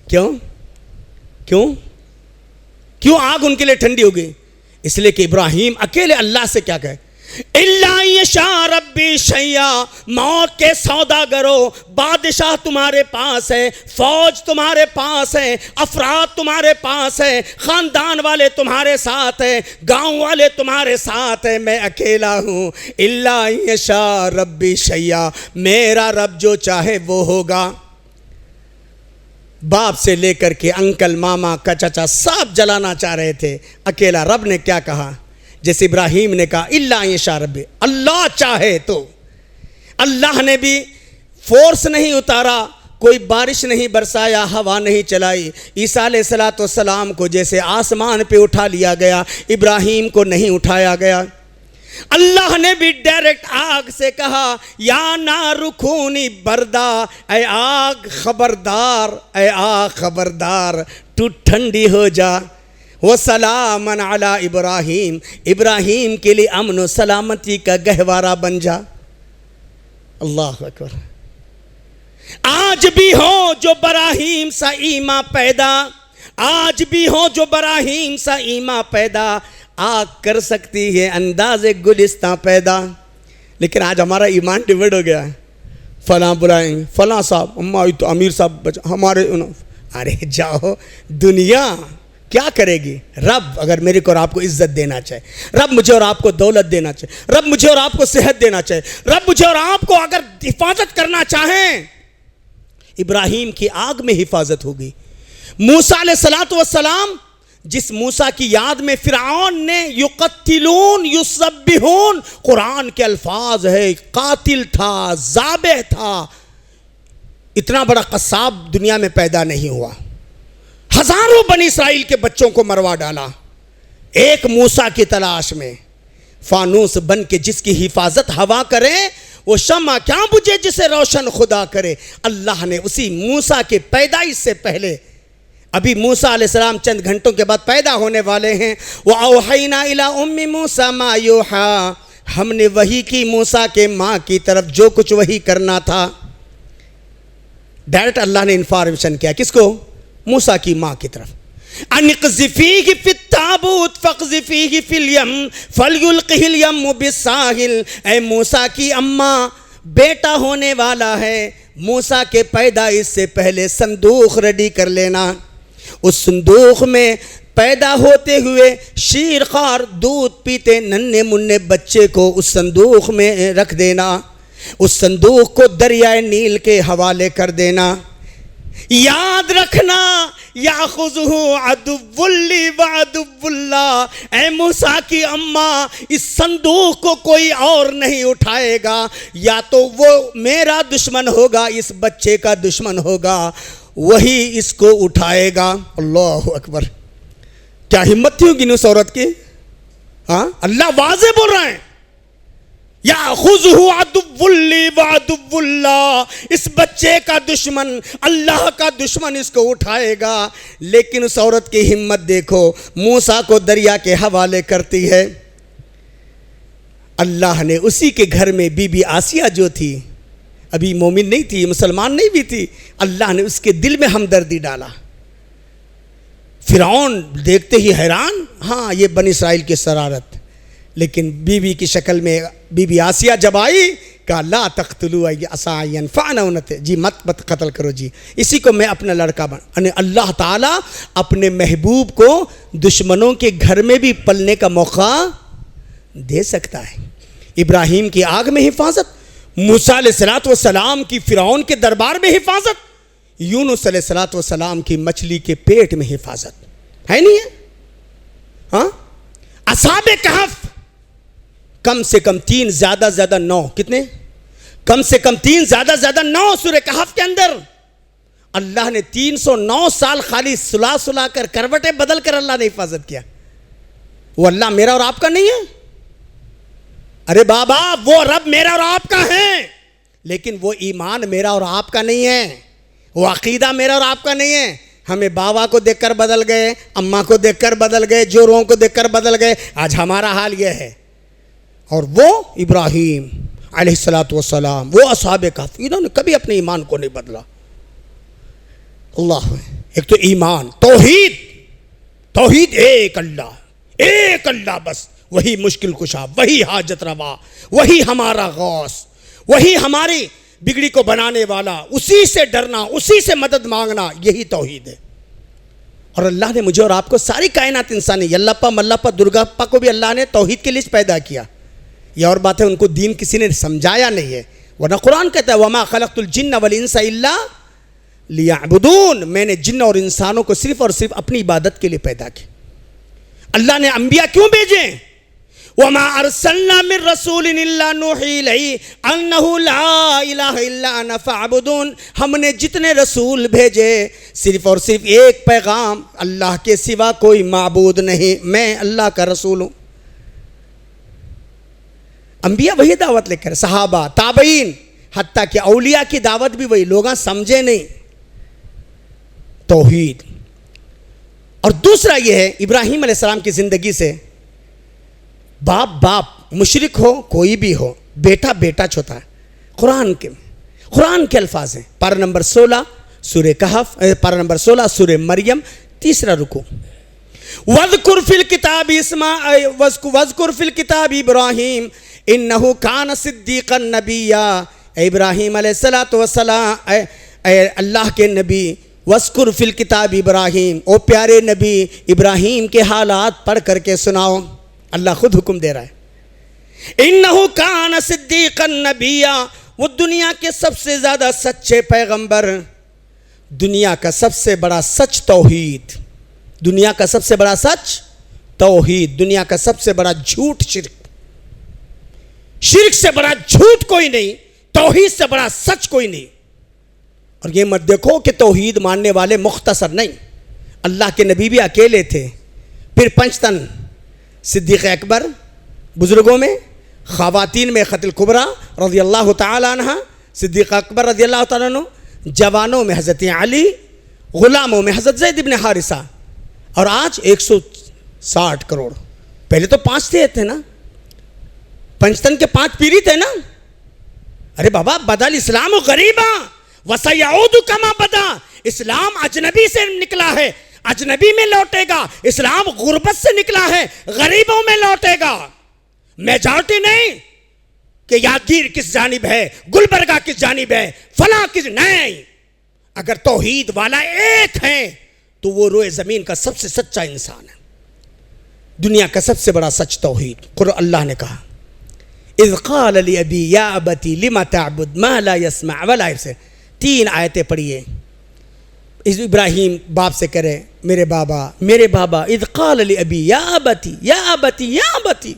کیوں کیوں کیوں آگ ان کے لیے ٹھنڈی ہو گئی؟ اس لیے کہ ابراہیم اکیلے اللہ سے کیا کہے، اِلَّا يَشَاءَ رَبِّي شَيْئًا، موت کے سوداگرو، بادشاہ تمہارے پاس ہے، فوج تمہارے پاس ہے، افراد تمہارے پاس ہے، خاندان والے تمہارے ساتھ ہیں، گاؤں والے تمہارے ساتھ ہیں، میں اکیلا ہوں۔ اِلَّا يَشَاءَ رَبِّي شَيْئًا، میرا رب جو چاہے وہ ہوگا۔ باپ سے لے کر کے انکل، ماما کا چچا سب جلانا چاہ رہے تھے، اکیلا رب نے کیا کہا؟ جیسے ابراہیم نے کہا اِلَّا يَشَاءَ رَبِّي، اللہ چاہے تو۔ اللہ نے بھی فورس نہیں اتارا، کوئی بارش نہیں برسایا، ہوا نہیں چلائی۔ عیسیٰ علیہ السلام کو جیسے آسمان پہ اٹھا لیا گیا، ابراہیم کو نہیں اٹھایا گیا۔ اللہ نے بھی ڈائریکٹ آگ سے کہا یا نار کونی بردا، اے آگ خبردار، اے آگ خبردار، تو ٹھنڈی ہو جا۔ وَسَلَامًا عَلَىٰ ابراہیم، ابراہیم کے لیے امن و سلامتی کا گہوارہ بن جا۔ اللہ اکبر۔ آج بھی ہو جو براہیم سا ایما پیدا، آج بھی ہو جو براہیم سا ایما پیدا، آگ کر سکتی ہے انداز گلستاں پیدا۔ لیکن آج ہمارا ایمان ڈیوائڈ ہو گیا ہے، فلاں بلائیں گے، فلاں صاحب، امیر صاحب ہمارے، ارے جاؤ، دنیا کیا کرے گی؟ رب اگر میرے کو اور آپ کو عزت دینا چاہے، رب مجھے اور آپ کو دولت دینا چاہے، رب مجھے اور آپ کو صحت دینا چاہے، رب مجھے اور آپ کو اگر حفاظت کرنا چاہیں، ابراہیم کی آگ میں حفاظت ہوگی۔ موسیٰ علیہ السلام، جس موسیٰ کی یاد میں فرعون نے یقتلون یسبحون، قرآن کے الفاظ ہے، قاتل تھا، ذابح تھا، اتنا بڑا قصاب دنیا میں پیدا نہیں ہوا، ہزاروں بنی اسرائیل کے بچوں کو مروا ڈالا، ایک موسیٰ کی تلاش میں۔ فانوس بن کے جس کی حفاظت ہوا کرے، وہ شمع کیا بجھے جسے روشن خدا کرے۔ اللہ نے اسی موسیٰ کے پیدائش سے پہلے، ابھی موسیٰ علیہ السلام چند گھنٹوں کے بعد پیدا ہونے والے ہیں، وَأَوْحَيْنَا إِلَىٰ أُمِّ مُوسَىٰ مَا يُوحَىٰ، ہم نے وحی کی موسیٰ کے ماں کی طرف جو کچھ وحی کرنا تھا۔ ڈائریکٹ اللہ نے انفارمیشن کیا کس کو؟ موسیٰ کی ماں کی طرف. اَنِقْذِفِيهِ فِي التَّابُوتِ فَاقْذِفِيهِ فِي الْيَمِّ فَلْيُلْقِهِ الْيَمُّ بِالسَّاحِلِ. اے موسیٰ کی اماں، بیٹا ہونے والا ہے، موسیٰ کے پیدائش سے پہلے صندوق ریڈی کر لینا. اس صندوق میں پیدا ہوتے ہوئے شیرخوار دودھ پیتے ننھے منھے بچے کو اس صندوق میں رکھ دینا. اس صندوق کو دریائے نیل کے حوالے کر دینا. یاد رکھنا یاخذہ عدو لی وعدو اللہ. اے موسیٰ کی اماں، اس صندوق کو کوئی اور نہیں اٹھائے گا، یا تو وہ میرا دشمن ہوگا، اس بچے کا دشمن ہوگا، وہی اس کو اٹھائے گا. اللہ اکبر، کیا ہمت تھی ہوگی اس عورت کی. ہاں، اللہ واضح بول رہا ہے، یاخذہ عدو لی وعدو اللہ. اس بچے کا دشمن، اللہ کا دشمن اس کو اٹھائے گا. لیکن اس عورت کی ہمت دیکھو، موسیٰ کو دریا کے حوالے کرتی ہے. اللہ نے اسی کے گھر میں بی بی آسیہ جو تھی، ابھی مومن نہیں تھی، مسلمان نہیں بھی تھی، اللہ نے اس کے دل میں ہمدردی ڈالا. فرعون دیکھتے ہی حیران، ہاں یہ بنی اسرائیل کی شرارت. لیکن بی بی کی شکل میں بی بی آسیہ جب آئی، کہا لا تقتلوا عسى ينفعنا. جی مت قتل کرو جی، اسی کو میں اپنا لڑکا بنا. اللہ تعالیٰ اپنے محبوب کو دشمنوں کے گھر میں بھی پلنے کا موقع دے سکتا ہے. ابراہیم کی آگ میں حفاظت، موسیٰ علیہ السلام کی فرعون کے دربار میں حفاظت، یونس علیہ السلام کی مچھلی کے پیٹ میں حفاظت ہے نہیں ہے؟ ہاں، اصحاب کہف کم سے کم 3 زیادہ زیادہ 9، کتنے؟ کم سے کم 3 زیادہ زیادہ 9 سورہ کہف کے اندر اللہ نے 309 سال خالی سلا کر کروٹیں بدل کر اللہ نے حفاظت کیا. وہ اللہ میرا اور آپ کا نہیں ہے؟ ارے بابا، وہ رب میرا اور آپ کا ہے، لیکن وہ ایمان میرا اور آپ کا نہیں ہے، وہ عقیدہ میرا اور آپ کا نہیں ہے. ہمیں بابا کو دیکھ کر بدل گئے، اماں کو دیکھ کر بدل گئے، جوڑوں کو دیکھ کر بدل گئے. آج ہمارا حال یہ ہے. اور وہ ابراہیم علیہ السلام، وہ اصحاب کہف، انہوں نے کبھی اپنے ایمان کو نہیں بدلا. اللہ، ایک تو ایمان، توحید ایک اللہ بس، وہی مشکل کشا، وہی حاجت روا، وہی ہمارا غوث، وہی ہماری بگڑی کو بنانے والا، اسی سے ڈرنا، اسی سے مدد مانگنا، یہی توحید ہے. اور اللہ نے مجھے اور آپ کو ساری کائنات انسانی، یلپا ملپا درگاپا کو بھی اللہ نے توحید کے لیے پیدا کیا. یہ اور بات ہے، ان کو دین کسی نے سمجھایا نہیں ہے، ورنہ قرآن کہتا ہے وَمَا خَلَقْتُ الْجِنَّ وَالْإِنسَ إِلَّا لِيَعْبُدُونَ. میں نے جن اور انسانوں کو صرف اور صرف اپنی عبادت کے لیے پیدا کیا. اللہ نے انبیاء کیوں بھیجے؟ وَمَا أَرْسَلْنَا مِن رَّسُولٍ إِلَّا نُوحِي إِلَيْهِ أَنَّهُ لَا إِلَٰهَ إِلَّا أَنَا فَاعْبُدُونِ. ہم نے جتنے رسول بھیجے صرف اور صرف ایک پیغام، اللہ کے سوا کوئی معبود نہیں، میں اللہ کا رسول ہوں. انبیاء وہی دعوت لے کر، صحابہ، تابعین، حتیٰ کہ اولیاء کی دعوت بھی وہی، لوگاں سمجھے نہیں توحید. اور دوسرا یہ ہے، ابراہیم علیہ السلام کی زندگی سے باپ مشرک ہو کوئی بھی ہو، بیٹا چھوتا ہے. قرآن کے الفاظ ہیں. پارہ نمبر 16 سورہ کہف، پارہ نمبر 16 سورہ مریم، تیسرا رکوع. وَاذْكُرْ فِي الْكِتَابِ إِبْرَاهِيمَ إِنَّهُ كَانَ صِدِّيقًا نَبِيًّا. اے ابراہیم علیہ السلام، اے اللہ کے نبی، وَاذْكُرْ فِي الْكِتَابِ إِبْرَاهِيمَ، او پیارے نبی ابراہیم کے حالات پڑھ کر کے سناؤ. اللہ خود حکم دے رہا ہے. إِنَّهُ كَانَ صِدِّيقًا نَبِيًّا، وہ دنیا کے سب سے زیادہ سچے پیغمبر. دنیا کا سب سے بڑا سچ توحید، دنیا کا سب سے بڑا سچ توحید، دنیا کا سب سے بڑا جھوٹ شرک سے بڑا جھوٹ کوئی نہیں، توحید سے بڑا سچ کوئی نہیں. اور یہ مت دیکھو کہ توحید ماننے والے مختصر نہیں، اللہ کے نبی بھی اکیلے تھے. پھر پنجتن صدیق اکبر، بزرگوں میں، خواتین میں خط الکبریٰ رضی اللہ تعالی عنہ، صدیق اکبر رضی اللہ تعالیٰ عنہ، جوانوں میں حضرت علی، غلاموں میں حضرت زید بن حارثہ. اور آج 160 کروڑ. پہلے تو 5 تھے نا، پنجتن کے 5 پیری تھے نا. ارے بابا، بدل اسلام و غریباں وَسَيَعُودُ كَمَا بَدَا، اسلام اجنبی سے نکلا ہے، اجنبی میں لوٹے گا. اسلام غربت سے نکلا ہے، غریبوں میں لوٹے گا. میجارٹی نہیں کہ یادگیر کس جانب ہے، گلبرگہ کس جانب ہے، فلاں کس، نہیں. اگر توحید والا ایک ہے تو وہ روئے زمین کا سب سے سچا انسان ہے. دنیا کا سب سے بڑا سچ توحید. قرآن اللہ نے کہا اذ قال لأبی یا ابتی لم تعبد ما لا يسمع ولا يبصر. 3 آیتیں پڑھیے. ابراہیم باپ سے کرے میرے بابا میرے بابا. اذ قال لأبی یا ابتی یا ابتی یا ابتی،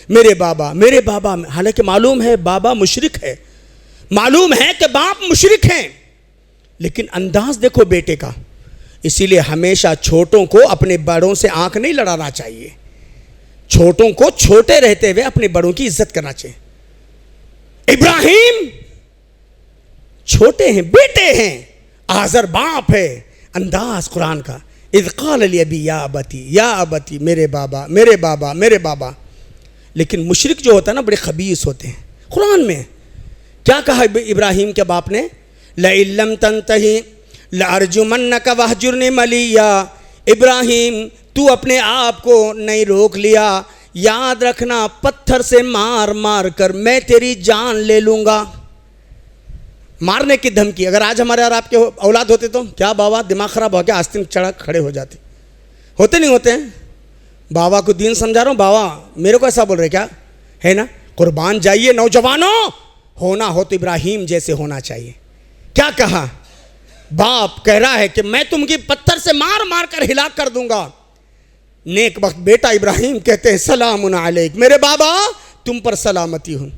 میرے بابا میرے بابا. حالانکہ معلوم ہے بابا مشرک ہے، معلوم ہے کہ باپ مشرک ہیں، لیکن انداز دیکھو بیٹے کا. اسی لیے ہمیشہ چھوٹوں کو اپنے بڑوں سے آنکھ نہیں لڑانا چاہیے. چھوٹوں کو چھوٹے رہتے ہوئے اپنے بڑوں کی عزت کرنا چاہیے. ابراہیم چھوٹے ہیں، بیٹے ہیں، آزر باپ ہے. انداز قرآن کا اذ قال لأبی یا ابتی یا ابتی، میرے بابا میرے بابا میرے بابا. لیکن مشرک جو ہوتا ہے نا بڑے خبیث ہوتے ہیں. قرآن میں کیا کہا ابراہیم کے باپ نے؟ لئن لم تنتہی لارجمنک وہجرنی ملیا. ابراہیم تو اپنے آپ کو نہیں روک لیا، یاد رکھنا پتھر سے مار مار کر میں تیری جان لے لوں گا. مارنے کی دھمکی. اگر آج ہمارے اور آپ کے اولاد ہوتے تو کیا بابا دماغ خراب ہو گیا، آستین چڑھا کھڑے ہو جاتے. ہوتے نہیں ہوتے ہیں؟ بابا کو دین سمجھا رہا ہوں، بابا میرے کو ایسا بول رہے کیا ہے نا. قربان جائیے نوجوانوں، ہونا ہو تو ابراہیم جیسے ہونا چاہیے. کیا کہا؟ باپ کہہ رہا ہے کہ میں تم کی پتھر سے مار مار کر ہلاک کر دوں گا. نیک وقت بیٹا ابراہیم کہتے ہیں سلام علیک، میرے بابا تم پر سلامتی ہوں.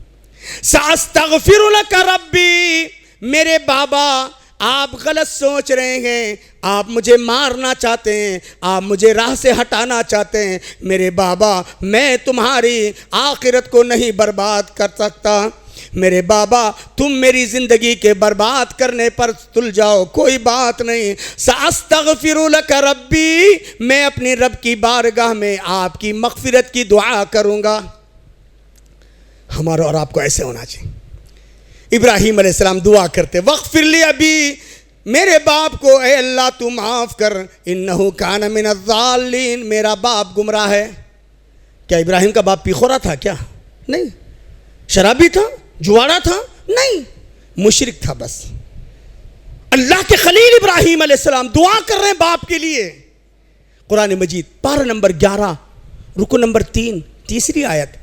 ساستغفر لک ربی، میرے بابا آپ غلط سوچ رہے ہیں، آپ مجھے مارنا چاہتے ہیں، آپ مجھے راہ سے ہٹانا چاہتے ہیں. میرے بابا میں تمہاری آخرت کو نہیں برباد کر سکتا. میرے بابا تم میری زندگی کے برباد کرنے پر تل جاؤ کوئی بات نہیں. ساستغفر لک ربی، میں اپنی رب کی بارگاہ میں آپ کی مغفرت کی دعا کروں گا. ہمارا اور آپ کو ایسے ہونا چاہیے. ابراہیم علیہ السلام دعا کرتے وغفر لی ابی، میرے باپ کو اے اللہ تو معاف کر، انہ کان من الضالین، میرا باپ گمراہ ہے. کیا ابراہیم کا باپ پیخورا تھا؟ کیا نہیں. شرابی تھا؟ جواڑا تھا؟ نہیں، مشرک تھا بس. اللہ کے خلیل ابراہیم علیہ السلام دعا کر رہے ہیں باپ کے لیے. قرآن مجید پارہ نمبر 11 رکو نمبر 3 تیسری آیت.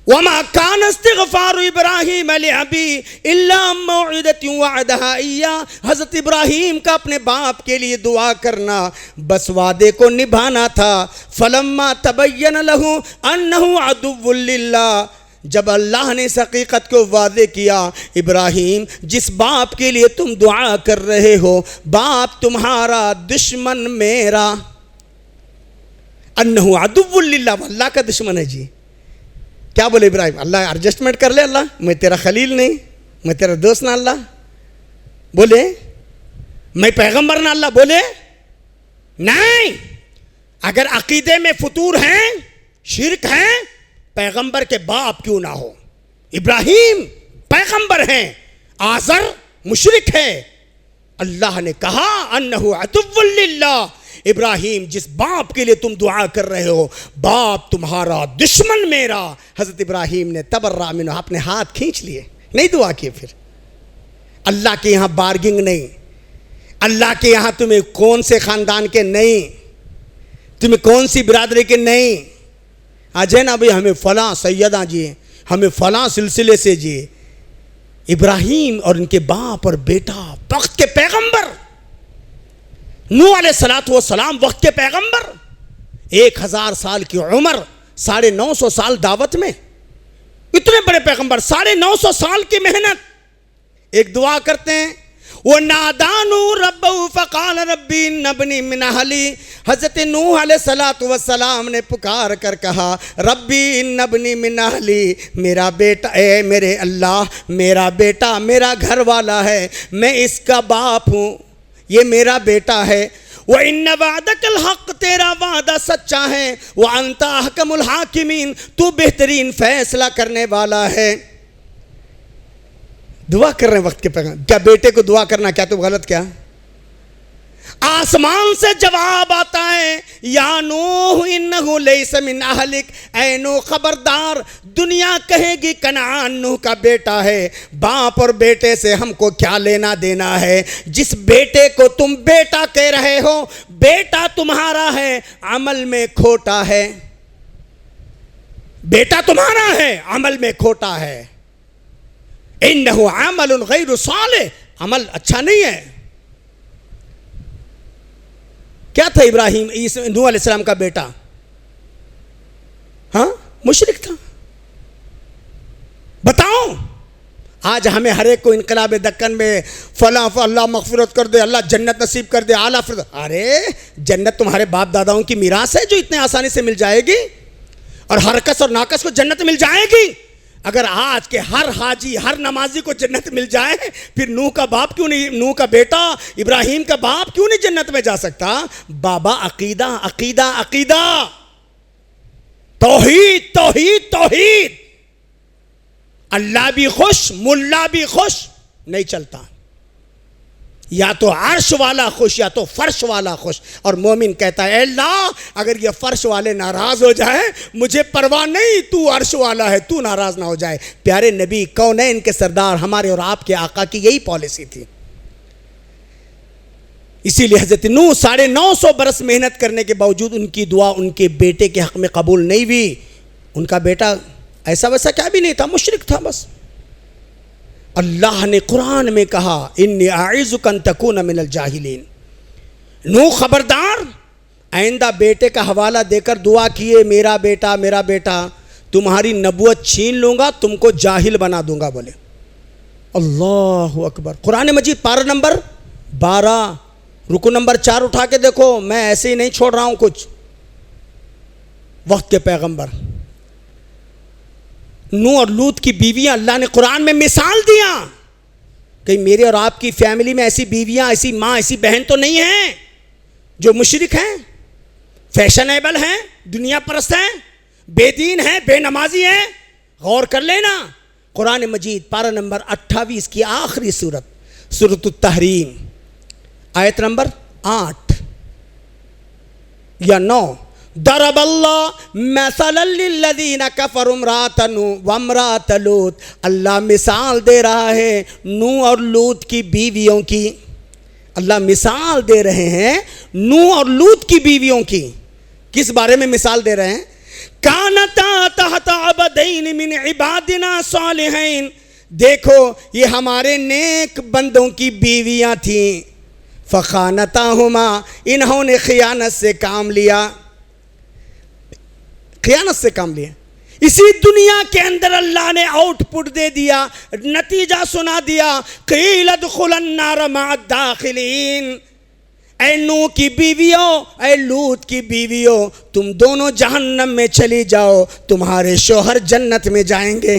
وَمَا كَانَ اسْتِغْفَارُ إِبْرَاهِيمَ لِأَبِيهِ إِلَّا مَوْعِدَةٍ وَعَدَهَا إِيَّاهُ. حضرت ابراہیم کا اپنے باپ کے لیے دعا کرنا بس وعدے کو نبھانا تھا. فَلَمَّا تَبَيَّنَ لَهُ أَنَّهُ عَدُوٌّ لِلَّهِ، جب اللہ نے اس حقیقت کو واضح کیا، ابراہیم جس باپ کے لیے تم دعا کر رہے ہو باپ تمہارا دشمن میرا. انہو عدو للہ، اللہ کا دشمن ہے. جی کیا بولے ابراہیم؟ اللہ ایڈجسٹمنٹ کر لے، اللہ میں تیرا خلیل نہیں، میں تیرا دوست نہ. اللہ بولے میں پیغمبر نہ. اللہ بولے نہیں. اگر عقیدے میں فطور ہیں، شرک ہیں، پیغمبر کے باپ کیوں نہ ہو. ابراہیم پیغمبر ہیں، آزر مشرک ہے. اللہ نے کہا انہو عدو للہ، ابراہیم جس باپ کے لیے تم دعا کر رہے ہو باپ تمہارا دشمن میرا. حضرت ابراہیم نے تبرأ منہ، اپنے ہاتھ کھینچ لیے، نہیں دعا کیے. پھر اللہ کے یہاں بارگنگ نہیں. اللہ کے یہاں تمہیں کون سے خاندان کے نہیں، تمہیں کون سی برادری کے نہیں. آج ہے نا بھئی ہمیں فلاں سیدہ جی، ہمیں فلاں سلسلے سے جی. ابراہیم اور ان کے باپ اور بیٹا وقت کے پیغمبر، نوح علیہ السلام وقت کے پیغمبر، 1000 سال کی عمر، 950 سال دعوت میں، اتنے بڑے پیغمبر، 950 سال کی محنت. ایک دعا کرتے ہیں وَنَادَانُوا رَبَّهُ فَقَالَ رَبِّ إِنَّ ابْنِي مِنْ أَهْلِي. حضرت نوح علیہ السلام نے پکار کر کہا ربی ان ابنی من اہلی، میرا بیٹا، اے میرے اللہ میرا بیٹا میرا گھر والا ہے، میں اس کا باپ ہوں، یہ میرا بیٹا ہے. وَإِنَّ وَعْدَكَ الْحَقِّ، تیرا وعدہ سچا ہے. وَأَنْتَ أَحْكَمُ الْحَاكِمِينَ، تو بہترین فیصلہ کرنے والا ہے. دعا کر رہے ہیں وقت کے پیغام. کیا بیٹے کو دعا کرنا کیا تو غلط کیا؟ آسمان سے جواب آتا ہے یا نوح انہو لیس من اہلک، اے نوح خبردار، دنیا کہے گی کنعان نوح کا بیٹا ہے، باپ اور بیٹے سے ہم کو کیا لینا دینا ہے؟ جس بیٹے کو تم بیٹا کہہ رہے ہو بیٹا تمہارا ہے، عمل میں کھوٹا ہے. بیٹا تمہارا ہے، عمل میں کھوٹا ہے. انہو عمل غیر صالح، عمل اچھا نہیں ہے. کیا تھا ابراہیم نوح علیہ السلام کا بیٹا؟ ہاں مشرک تھا. بتاؤ آج ہمیں ہر ایک کو انقلاب دکن میں فلاں اللہ مغفرت کر دے، اللہ جنت نصیب کر دے، اعلیٰ فرد. ارے جنت تمہارے باپ داداؤں کی میراث ہے جو اتنے آسانی سے مل جائے گی، اور ہر کس اور ناقص کو جنت مل جائے گی. اگر آج کے ہر حاجی ہر نمازی کو جنت مل جائے پھر نوح کا باپ کیوں نہیں، نوح کا بیٹا ابراہیم کا باپ کیوں نہیں جنت میں جا سکتا؟ بابا عقیدہ عقیدہ عقیدہ، توحید توحید توحید. اللہ بھی خوش ملا بھی خوش نہیں چلتا. یا تو عرش والا خوش یا تو فرش والا خوش. اور مومن کہتا ہے اے اللہ اگر یہ فرش والے ناراض ہو جائیں مجھے پرواہ نہیں، تو عرش والا ہے، تو ناراض نہ ہو جائے. پیارے نبی کونین کے سردار ہمارے اور آپ کے آقا کی یہی پالیسی تھی. اسی لیے حضرت نوح 950 برس محنت کرنے کے باوجود ان کی دعا ان کے بیٹے کے حق میں قبول نہیں ہوئی. ان کا بیٹا ایسا ویسا کیا بھی نہیں تھا، مشرک تھا بس. اللہ نے قرآن میں کہا انی اعوذک ان تکون من الجاہلین. نوح خبردار، آئندہ بیٹے کا حوالہ دے کر دعا کیے میرا بیٹا تمہاری نبوت چھین لوں گا، تم کو جاہل بنا دوں گا. بولے اللہ اکبر. قرآن مجید پارہ نمبر 12 رکو نمبر 4 اٹھا کے دیکھو. میں ایسے ہی نہیں چھوڑ رہا ہوں کچھ. وقت کے پیغمبر نوح اور لوط کی بیویاں اللہ نے قرآن میں مثال دیا کہ میرے اور آپ کی فیملی میں ایسی بیویاں، ایسی ماں، ایسی بہن تو نہیں ہیں جو مشرک ہیں، فیشنیبل ہیں، دنیا پرست ہیں، بے دین ہیں، بے نمازی ہیں. غور کر لینا. قرآن مجید پارہ نمبر 28 کی آخری سورت، سورۃ التحریم، آیت نمبر 8 یا 9. ضرب اللہ مثلا للذین کفروا امرأۃ نوح وامرأۃ لوط. اللہ مثال دے رہا ہے نوح اور لوط کی بیویوں کی. اللہ مثال دے رہے ہیں نوح اور لوط کی بیویوں کی. کس بارے میں مثال دے رہے ہیں؟ کانتا تحت عبدین من عبادنا صالحین. دیکھو یہ ہمارے نیک بندوں کی بیویاں تھیں. فخانتاہما، انہوں نے خیانت سے کام لیا. خیانت سے کام لیا. اسی دنیا کے اندر اللہ نے آؤٹ پٹ دے دیا، نتیجہ سنا دیا. قیل ادخلوا النار مع الداخلین. اے نوح کی بیویوں، اے لوط کی بیویوں، تم دونوں جہنم میں چلی جاؤ، تمہارے شوہر جنت میں جائیں گے.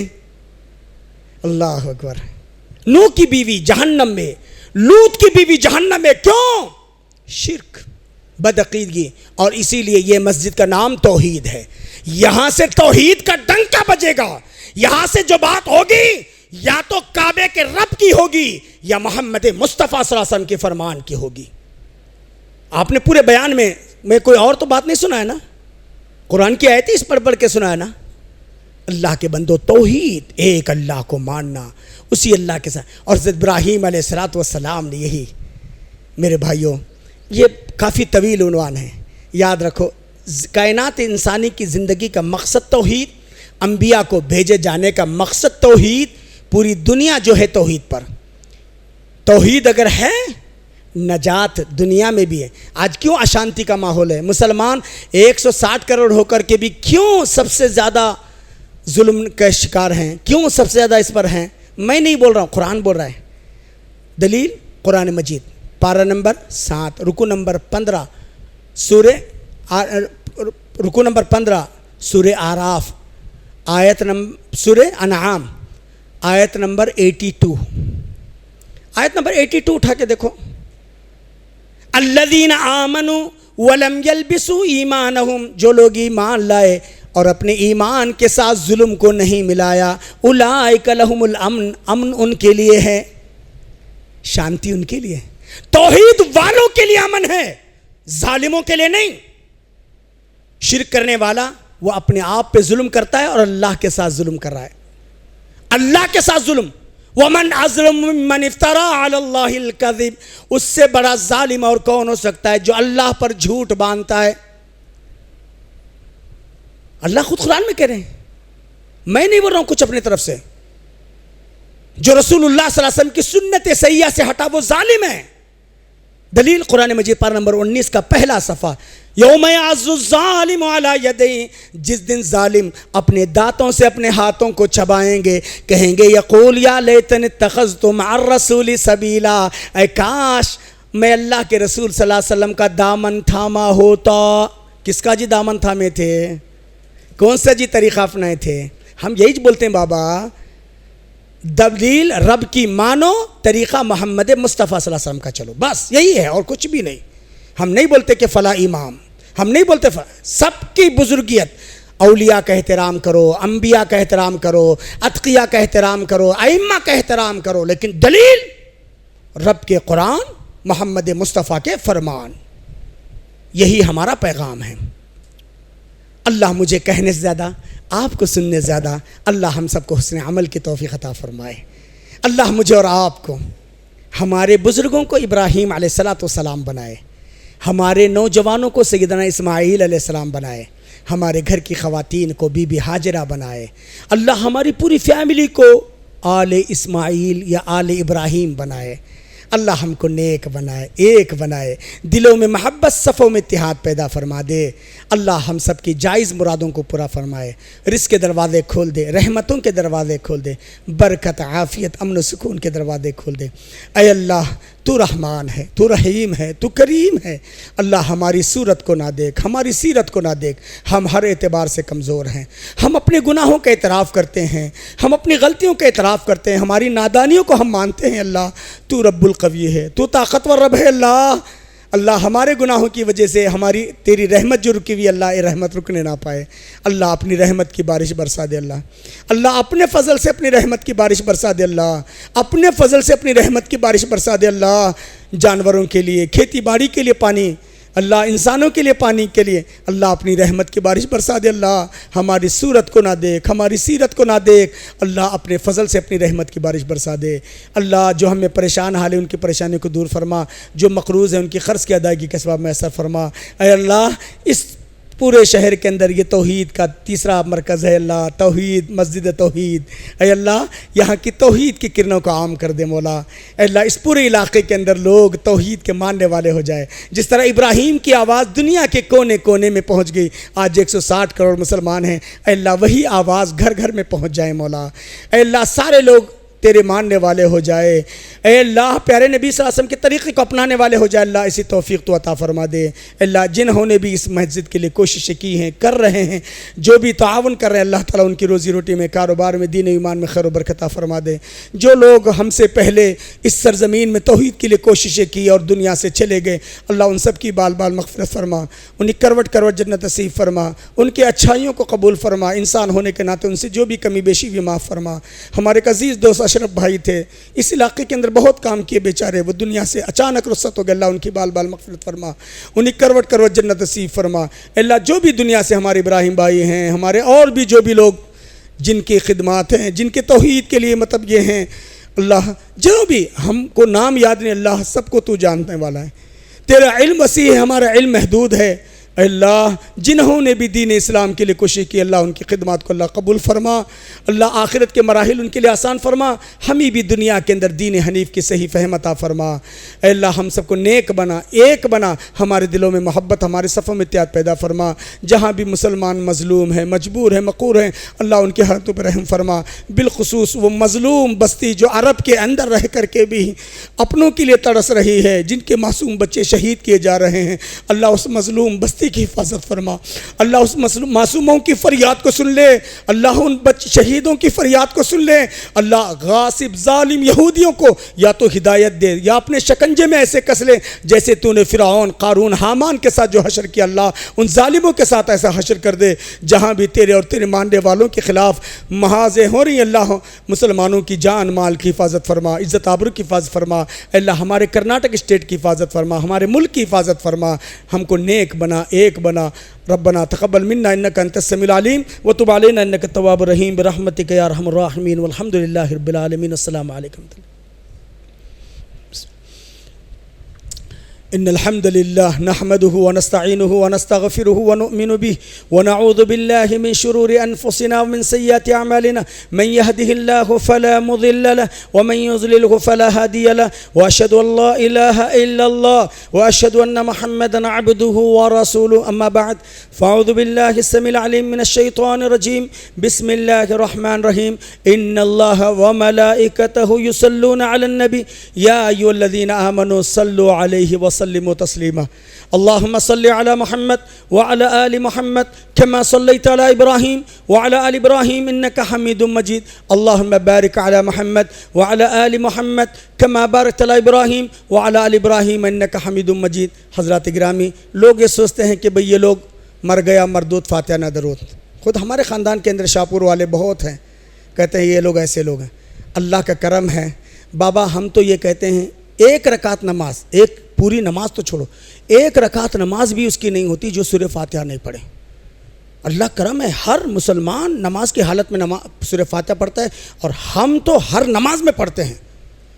اللہ اکبر. نوح کی بیوی جہنم میں، لوط کی بیوی جہنم میں. کیوں؟ شرک، بدعقیدگی. اور اسی لیے یہ مسجد کا نام توحید ہے. یہاں سے توحید کا ڈنکا بجے گا. یہاں سے جو بات ہوگی یا تو کعبے کے رب کی ہوگی یا محمد مصطفیٰ صلی اللہ علیہ وسلم کے فرمان کی ہوگی. آپ نے پورے بیان میں کوئی اور تو بات نہیں سنا ہے نا؟ قرآن کی آیت اس پڑھ کے سنا ہے نا؟ اللہ کے بندو توحید، ایک اللہ کو ماننا، اسی اللہ کے ساتھ. اور حضرت ابراہیم علیہ السلام نے یہی، میرے بھائیوں یہ کافی طویل عنوان ہے، یاد رکھو. کائنات انسانی کی زندگی کا مقصد توحید، انبیاء کو بھیجے جانے کا مقصد توحید. پوری دنیا جو ہے توحید پر. توحید اگر ہے نجات دنیا میں بھی ہے. آج کیوں اشانتی کا ماحول ہے؟ مسلمان 160 کروڑ ہو کر کے بھی کیوں سب سے زیادہ ظلم کا شکار ہیں؟ کیوں سب سے زیادہ اس پر ہیں؟ میں نہیں بول رہا ہوں، قرآن بول رہا ہے. دلیل قرآن مجید پارہ نمبر 7 رکو نمبر 15 رکو نمبر 15 سورہ آراف، آیت نمبر سورہ انعام آیت نمبر 82. آیت نمبر 82 اٹھا کے دیکھو. الذین آمنوا ولم یلبسوا ایمانہم. جو لوگ ایمان لائے اور اپنے ایمان کے ساتھ ظلم کو نہیں ملایا، اولئک لہم الامن، امن ان کے لیے ہے، شانتی ان کے لیے، توحید والوں کے لیے امن ہے، ظالموں کے لیے نہیں۔ شرک کرنے والا وہ اپنے آپ پہ ظلم کرتا ہے اور اللہ کے ساتھ ظلم کر رہا ہے، اللہ کے ساتھ ظلم۔ وَمَنْ أَظْلَمُ مِمَّنِ افْتَرَىٰ عَلَى اللَّهِ الْكَذِبَ، اس سے بڑا ظالم اور کون ہو سکتا ہے جو اللہ پر جھوٹ باندھتا ہے۔ اللہ خود قرآن میں کہہ رہے ہیں، میں نہیں بول رہا ہوں کچھ اپنے طرف سے، جو رسول اللہ صلی اللہ علیہ وسلم کی سنت سیئہ سے ہٹا وہ ظالم ہے۔ دلیل قرآن مجید پارہ نمبر 19 کا پہلا صفحہ، یوم یعض الظالم علی یدیہ، جس دن ظالم اپنے دانتوں سے اپنے ہاتھوں کو چبائیں گے، کہیں گے یقول یا لیتنی اتخذت مع الرسول سبیلا، اے کاش میں اللہ کے رسول صلی اللہ علیہ وسلم کا دامن تھاما ہوتا۔ کس کا جی دامن تھامے تھے؟ کون سا جی طریقہ اپنائے تھے؟ ہم یہی بولتے ہیں بابا، دلیل رب کی مانو، طریقہ محمد مصطفیٰ صلی اللہ علیہ وسلم کا چلو، بس یہی ہے اور کچھ بھی نہیں۔ ہم نہیں بولتے کہ فلاں امام، ہم نہیں بولتے سب کی بزرگیت، اولیاء کا احترام کرو، انبیاء کا احترام کرو، اتقیاء کا احترام کرو، ائمہ کا احترام کرو، لیکن دلیل رب کے قرآن، محمد مصطفیٰ کے فرمان، یہی ہمارا پیغام ہے۔ اللہ مجھے کہنے سے زیادہ، آپ کو سننے سے زیادہ، اللہ ہم سب کو حسن عمل کی توفیق عطا فرمائے۔ اللہ مجھے اور آپ کو، ہمارے بزرگوں کو ابراہیم علیہ السلام بنائے، ہمارے نوجوانوں کو سیدنا اسماعیل علیہ السلام بنائے، ہمارے گھر کی خواتین کو بی بی ہاجرہ بنائے۔ اللہ ہماری پوری فیملی کو آل اسماعیل یا آل ابراہیم بنائے۔ اللہ ہم کو نیک بنائے، ایک بنائے، دلوں میں محبت، صفوں میں اتحاد پیدا فرما دے۔ اللہ ہم سب کی جائز مرادوں کو پورا فرمائے، رزق کے دروازے کھول دے، رحمتوں کے دروازے کھول دے، برکت، عافیت، امن و سکون کے دروازے کھول دے۔ اے اللہ تو رحمان ہے، تو رحیم ہے، تو کریم ہے۔ اللہ ہماری صورت کو نہ دیکھ، ہماری سیرت کو نہ دیکھ، ہم ہر اعتبار سے کمزور ہیں، ہم اپنے گناہوں کا اعتراف کرتے ہیں، ہم اپنی غلطیوں کا اعتراف کرتے ہیں، ہماری نادانیوں کو ہم مانتے ہیں۔ اللہ تو رب القوی ہے، تو طاقتور رب ہے۔ اللہ ہمارے گناہوں کی وجہ سے ہماری تیری رحمت جو رکی ہوئی، اللہ یہ رحمت رکنے نہ پائے۔ اللہ اپنی رحمت کی بارش برسا دے۔ اللہ اپنے فضل سے اپنی رحمت کی بارش برسا دے۔ اللہ اپنے فضل سے اپنی رحمت کی بارش برسا دے۔ اللہ جانوروں کے لیے، کھیتی باڑی کے لیے پانی، اللہ انسانوں کے لیے پانی کے لیے، اللہ اپنی رحمت کی بارش برسا دے۔ اللہ ہماری صورت کو نہ دیکھ، ہماری سیرت کو نہ دیکھ، اللہ اپنے فضل سے اپنی رحمت کی بارش برسا دے۔ اللہ جو ہمیں پریشان حال ہے ان کی پریشانیوں کو دور فرما، جو مقروض ہیں ان کی قرض کی ادائیگی کے اسباب میسر فرما۔ اے اللہ اس پورے شہر کے اندر یہ توحید کا تیسرا مرکز ہے، اللہ توحید، مسجد توحید، اے اللہ یہاں کی توحید کی کرنوں کو عام کر دے مولا۔ اے اللہ اس پورے علاقے کے اندر لوگ توحید کے ماننے والے ہو جائے، جس طرح ابراہیم کی آواز دنیا کے کونے کونے میں پہنچ گئی، آج 160 کروڑ مسلمان ہیں، اے اللہ وہی آواز گھر گھر میں پہنچ جائے مولا۔ اے اللہ سارے لوگ تیرے ماننے والے ہو جائے، اے اللہ پیارے نبی صلی اللہ علیہ وسلم کے طریقے کو اپنانے والے ہو جائے۔ اللہ اسی توفیق تو عطا فرما دے۔ اللہ جنہوں نے بھی اس مسجد کے لیے کوششیں کی ہیں، کر رہے ہیں، جو بھی تعاون کر رہے ہیں، اللہ تعالیٰ ان کی روزی روٹی میں، کاروبار میں، دین و ایمان میں خیر و برکت عطا فرما دے۔ جو لوگ ہم سے پہلے اس سرزمین میں توحید کے لیے کوششیں کی اور دنیا سے چلے گئے، اللہ ان سب کی بال بال مغفرت فرما، انہیں کروٹ کروٹ جنت نصیب فرما، ان کی اچھائیوں کو قبول فرما، انسان ہونے کے ناطے ان سے جو بھی کمی بیشی بھی معاف فرما۔ ہمارے عزیز دوست اشرف بھائی تھے، اس علاقے کے اندر بہت کام کیے بیچارے، وہ دنیا سے اچانک رخصت ہو گئے، اللہ ان کی بال بال مغفرت فرما، انہیں کروٹ کروٹ جنت نصیب فرما۔ اللہ جو بھی دنیا سے ہمارے ابراہیم بھائی ہیں، ہمارے اور بھی جو بھی لوگ جن کی خدمات ہیں، جن کے توحید کے لیے مطلب یہ ہیں، اللہ جو بھی ہم کو نام یاد نہیں، اللہ سب کو تو جاننے والا ہے، تیرا علم وسیع ہے، ہمارا علم محدود ہے۔ اللہ جنہوں نے بھی دین اسلام کے لیے کوشش کی، اللہ ان کی خدمات کو اللہ قبول فرما، اللہ آخرت کے مراحل ان کے لیے آسان فرما، ہمیں بھی دنیا کے اندر دین حنیف کی صحیح فہم عطا فرما۔ اے اللہ ہم سب کو نیک بنا، ایک بنا، ہمارے دلوں میں محبت، ہمارے صفوں میں اتحاد پیدا فرما۔ جہاں بھی مسلمان مظلوم ہیں، مجبور ہیں، مقہور ہیں، اللہ ان کے حالتوں پر رحم فرما۔ بالخصوص وہ مظلوم بستی جو عرب کے اندر رہ کر کے بھی اپنوں کے لیے ترس رہی ہے، جن کے معصوم بچے شہید کیے جا رہے ہیں، اللہ اس مظلوم بستی بستی کی حفاظت فرما۔ اللہ اس معصوموں کی فریاد کو سن لے، اللہ ان شہیدوں کی فریاد کو سن لے۔ اللہ غاصب ظالم یہودیوں کو یا تو ہدایت دے یا اپنے شکنجے میں ایسے کس لے جیسے تو نے فرعون، قارون، حامان کے ساتھ جو حشر کیا، اللہ ان ظالموں کے ساتھ ایسا حشر کر دے۔ جہاں بھی تیرے اور تیرے ماننے والوں کے خلاف محاذیں ہو رہی ہیں، اللہ مسلمانوں کی جان مال کی حفاظت فرما، عزت آبرو کی حفاظت فرما۔ اللہ ہمارے کرناٹک اسٹیٹ کی حفاظت فرما، ہمارے ملک کی حفاظت فرما، ہم کو نیک بنا، ایک بنا۔ ربنا تقبل منا انك انت السميع العليم وتب علينا انك التواب الرحيم برحمتك يا ارحم الراحمين والحمد لله رب العالمين۔ السلام عليكم۔ إن الحمد لله نحمده ونستعينه ونستغفره ونؤمن به ونعوذ بالله من شرور أنفسنا ومن سيئات أعمالنا، من يهده الله فلا مضل له ومن يضلله فلا هادي له، وأشهد أن لا إله إلا الله وأشهد أن محمدا عبده ورسوله، أما بعد فأعوذ بالله السميع العليم من الشيطان الرجيم، بسم الله الرحمن الرحيم، إن الله وملائكته يصلون على النبي يا أيها الذين آمنوا صلوا عليه وسلموا تسليما، اللهم صل على محمد وعلى آل محمد كما صليت على إبراهيم وعلى آل إبراهيم إنك حميد مجيد، اللهم بارك على محمد وعلى آل محمد كما باركت على إبراهيم وعلى آل إبراهيم إنك حميد مجيد۔ حضرات گرامی، لوگ یہ سوچتے ہیں کہ بھئی یہ لوگ مر گیا مردود فاتحہ نہ درود۔ خود ہمارے خاندان کے اندر شاپور والے بہت ہیں، کہتے ہیں یہ لوگ ایسے لوگ ہیں۔ اللہ کا کرم ہے بابا، ہم تو یہ کہتے ہیں ایک رکعت نماز، ایک پوری نماز تو چھوڑو، ایک رکعت نماز بھی اس کی نہیں ہوتی جو سورہ فاتحہ نہیں پڑھے۔ اللہ کرم ہے، ہر مسلمان نماز کی حالت میں سورہ فاتحہ پڑھتا ہے، اور ہم تو ہر نماز میں پڑھتے ہیں،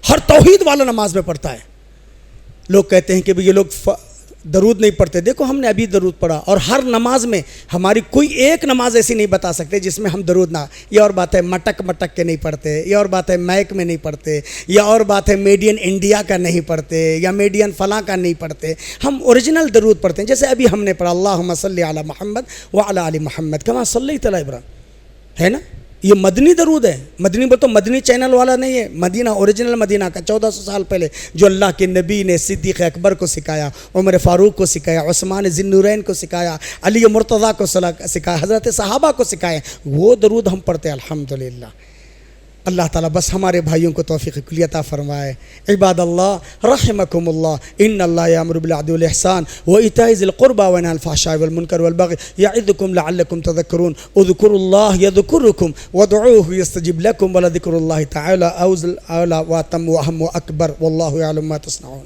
ہر توحید والا نماز میں پڑھتا ہے۔ لوگ کہتے ہیں کہ یہ لوگ درود نہیں پڑھتے، دیکھو ہم نے ابھی درود پڑھا، اور ہر نماز میں ہماری کوئی ایک نماز ایسی نہیں بتا سکتے جس میں ہم درود نہ۔ یہ اور بات ہے مٹک مٹک کے نہیں پڑھتے، یہ اور بات ہے میک میں نہیں پڑھتے، یا اور بات ہے میڈ ان انڈیا کا نہیں پڑھتے، یا میڈ ان فلاں کا نہیں پڑھتے۔ ہم اوریجنل درود پڑھتے ہیں، جیسے ابھی ہم نے پڑھا اللہم صلی علی محمد وعلی آل محمد کما صلیت علی ابراہیم، ہے نا؟ یہ مدنی درود ہے۔ مدنی بول تو مدنی چینل والا نہیں ہے، مدینہ اوریجنل مدینہ کا 1400 سال پہلے جو اللہ کے نبی نے صدیق اکبر کو سکھایا، عمر فاروق کو سکھایا، عثمان ذی النورین کو سکھایا، علی مرتضیٰ کو سکھایا، حضرت صحابہ کو سکھایا، وہ درود ہم پڑھتے ہیں الحمدللہ۔ اللہ تعالیٰ بس ہمارے بھائیوں کو توفیق کلی عطا فرمائے۔ عباد اللہ رحمکم اللہ، ان اللہ یامر بالعدل والاحسان وایتاء ذی القربى وینہی عن الفحشاء والمنکر والبغی یعظکم لعلکم تذکرون، اذکروا اللہ یذکرکم وادعوہ یستجب لکم ولذکر اللہ تعالی اعلی واتم واہم واکبر واللہ یعلم ما تصنعون۔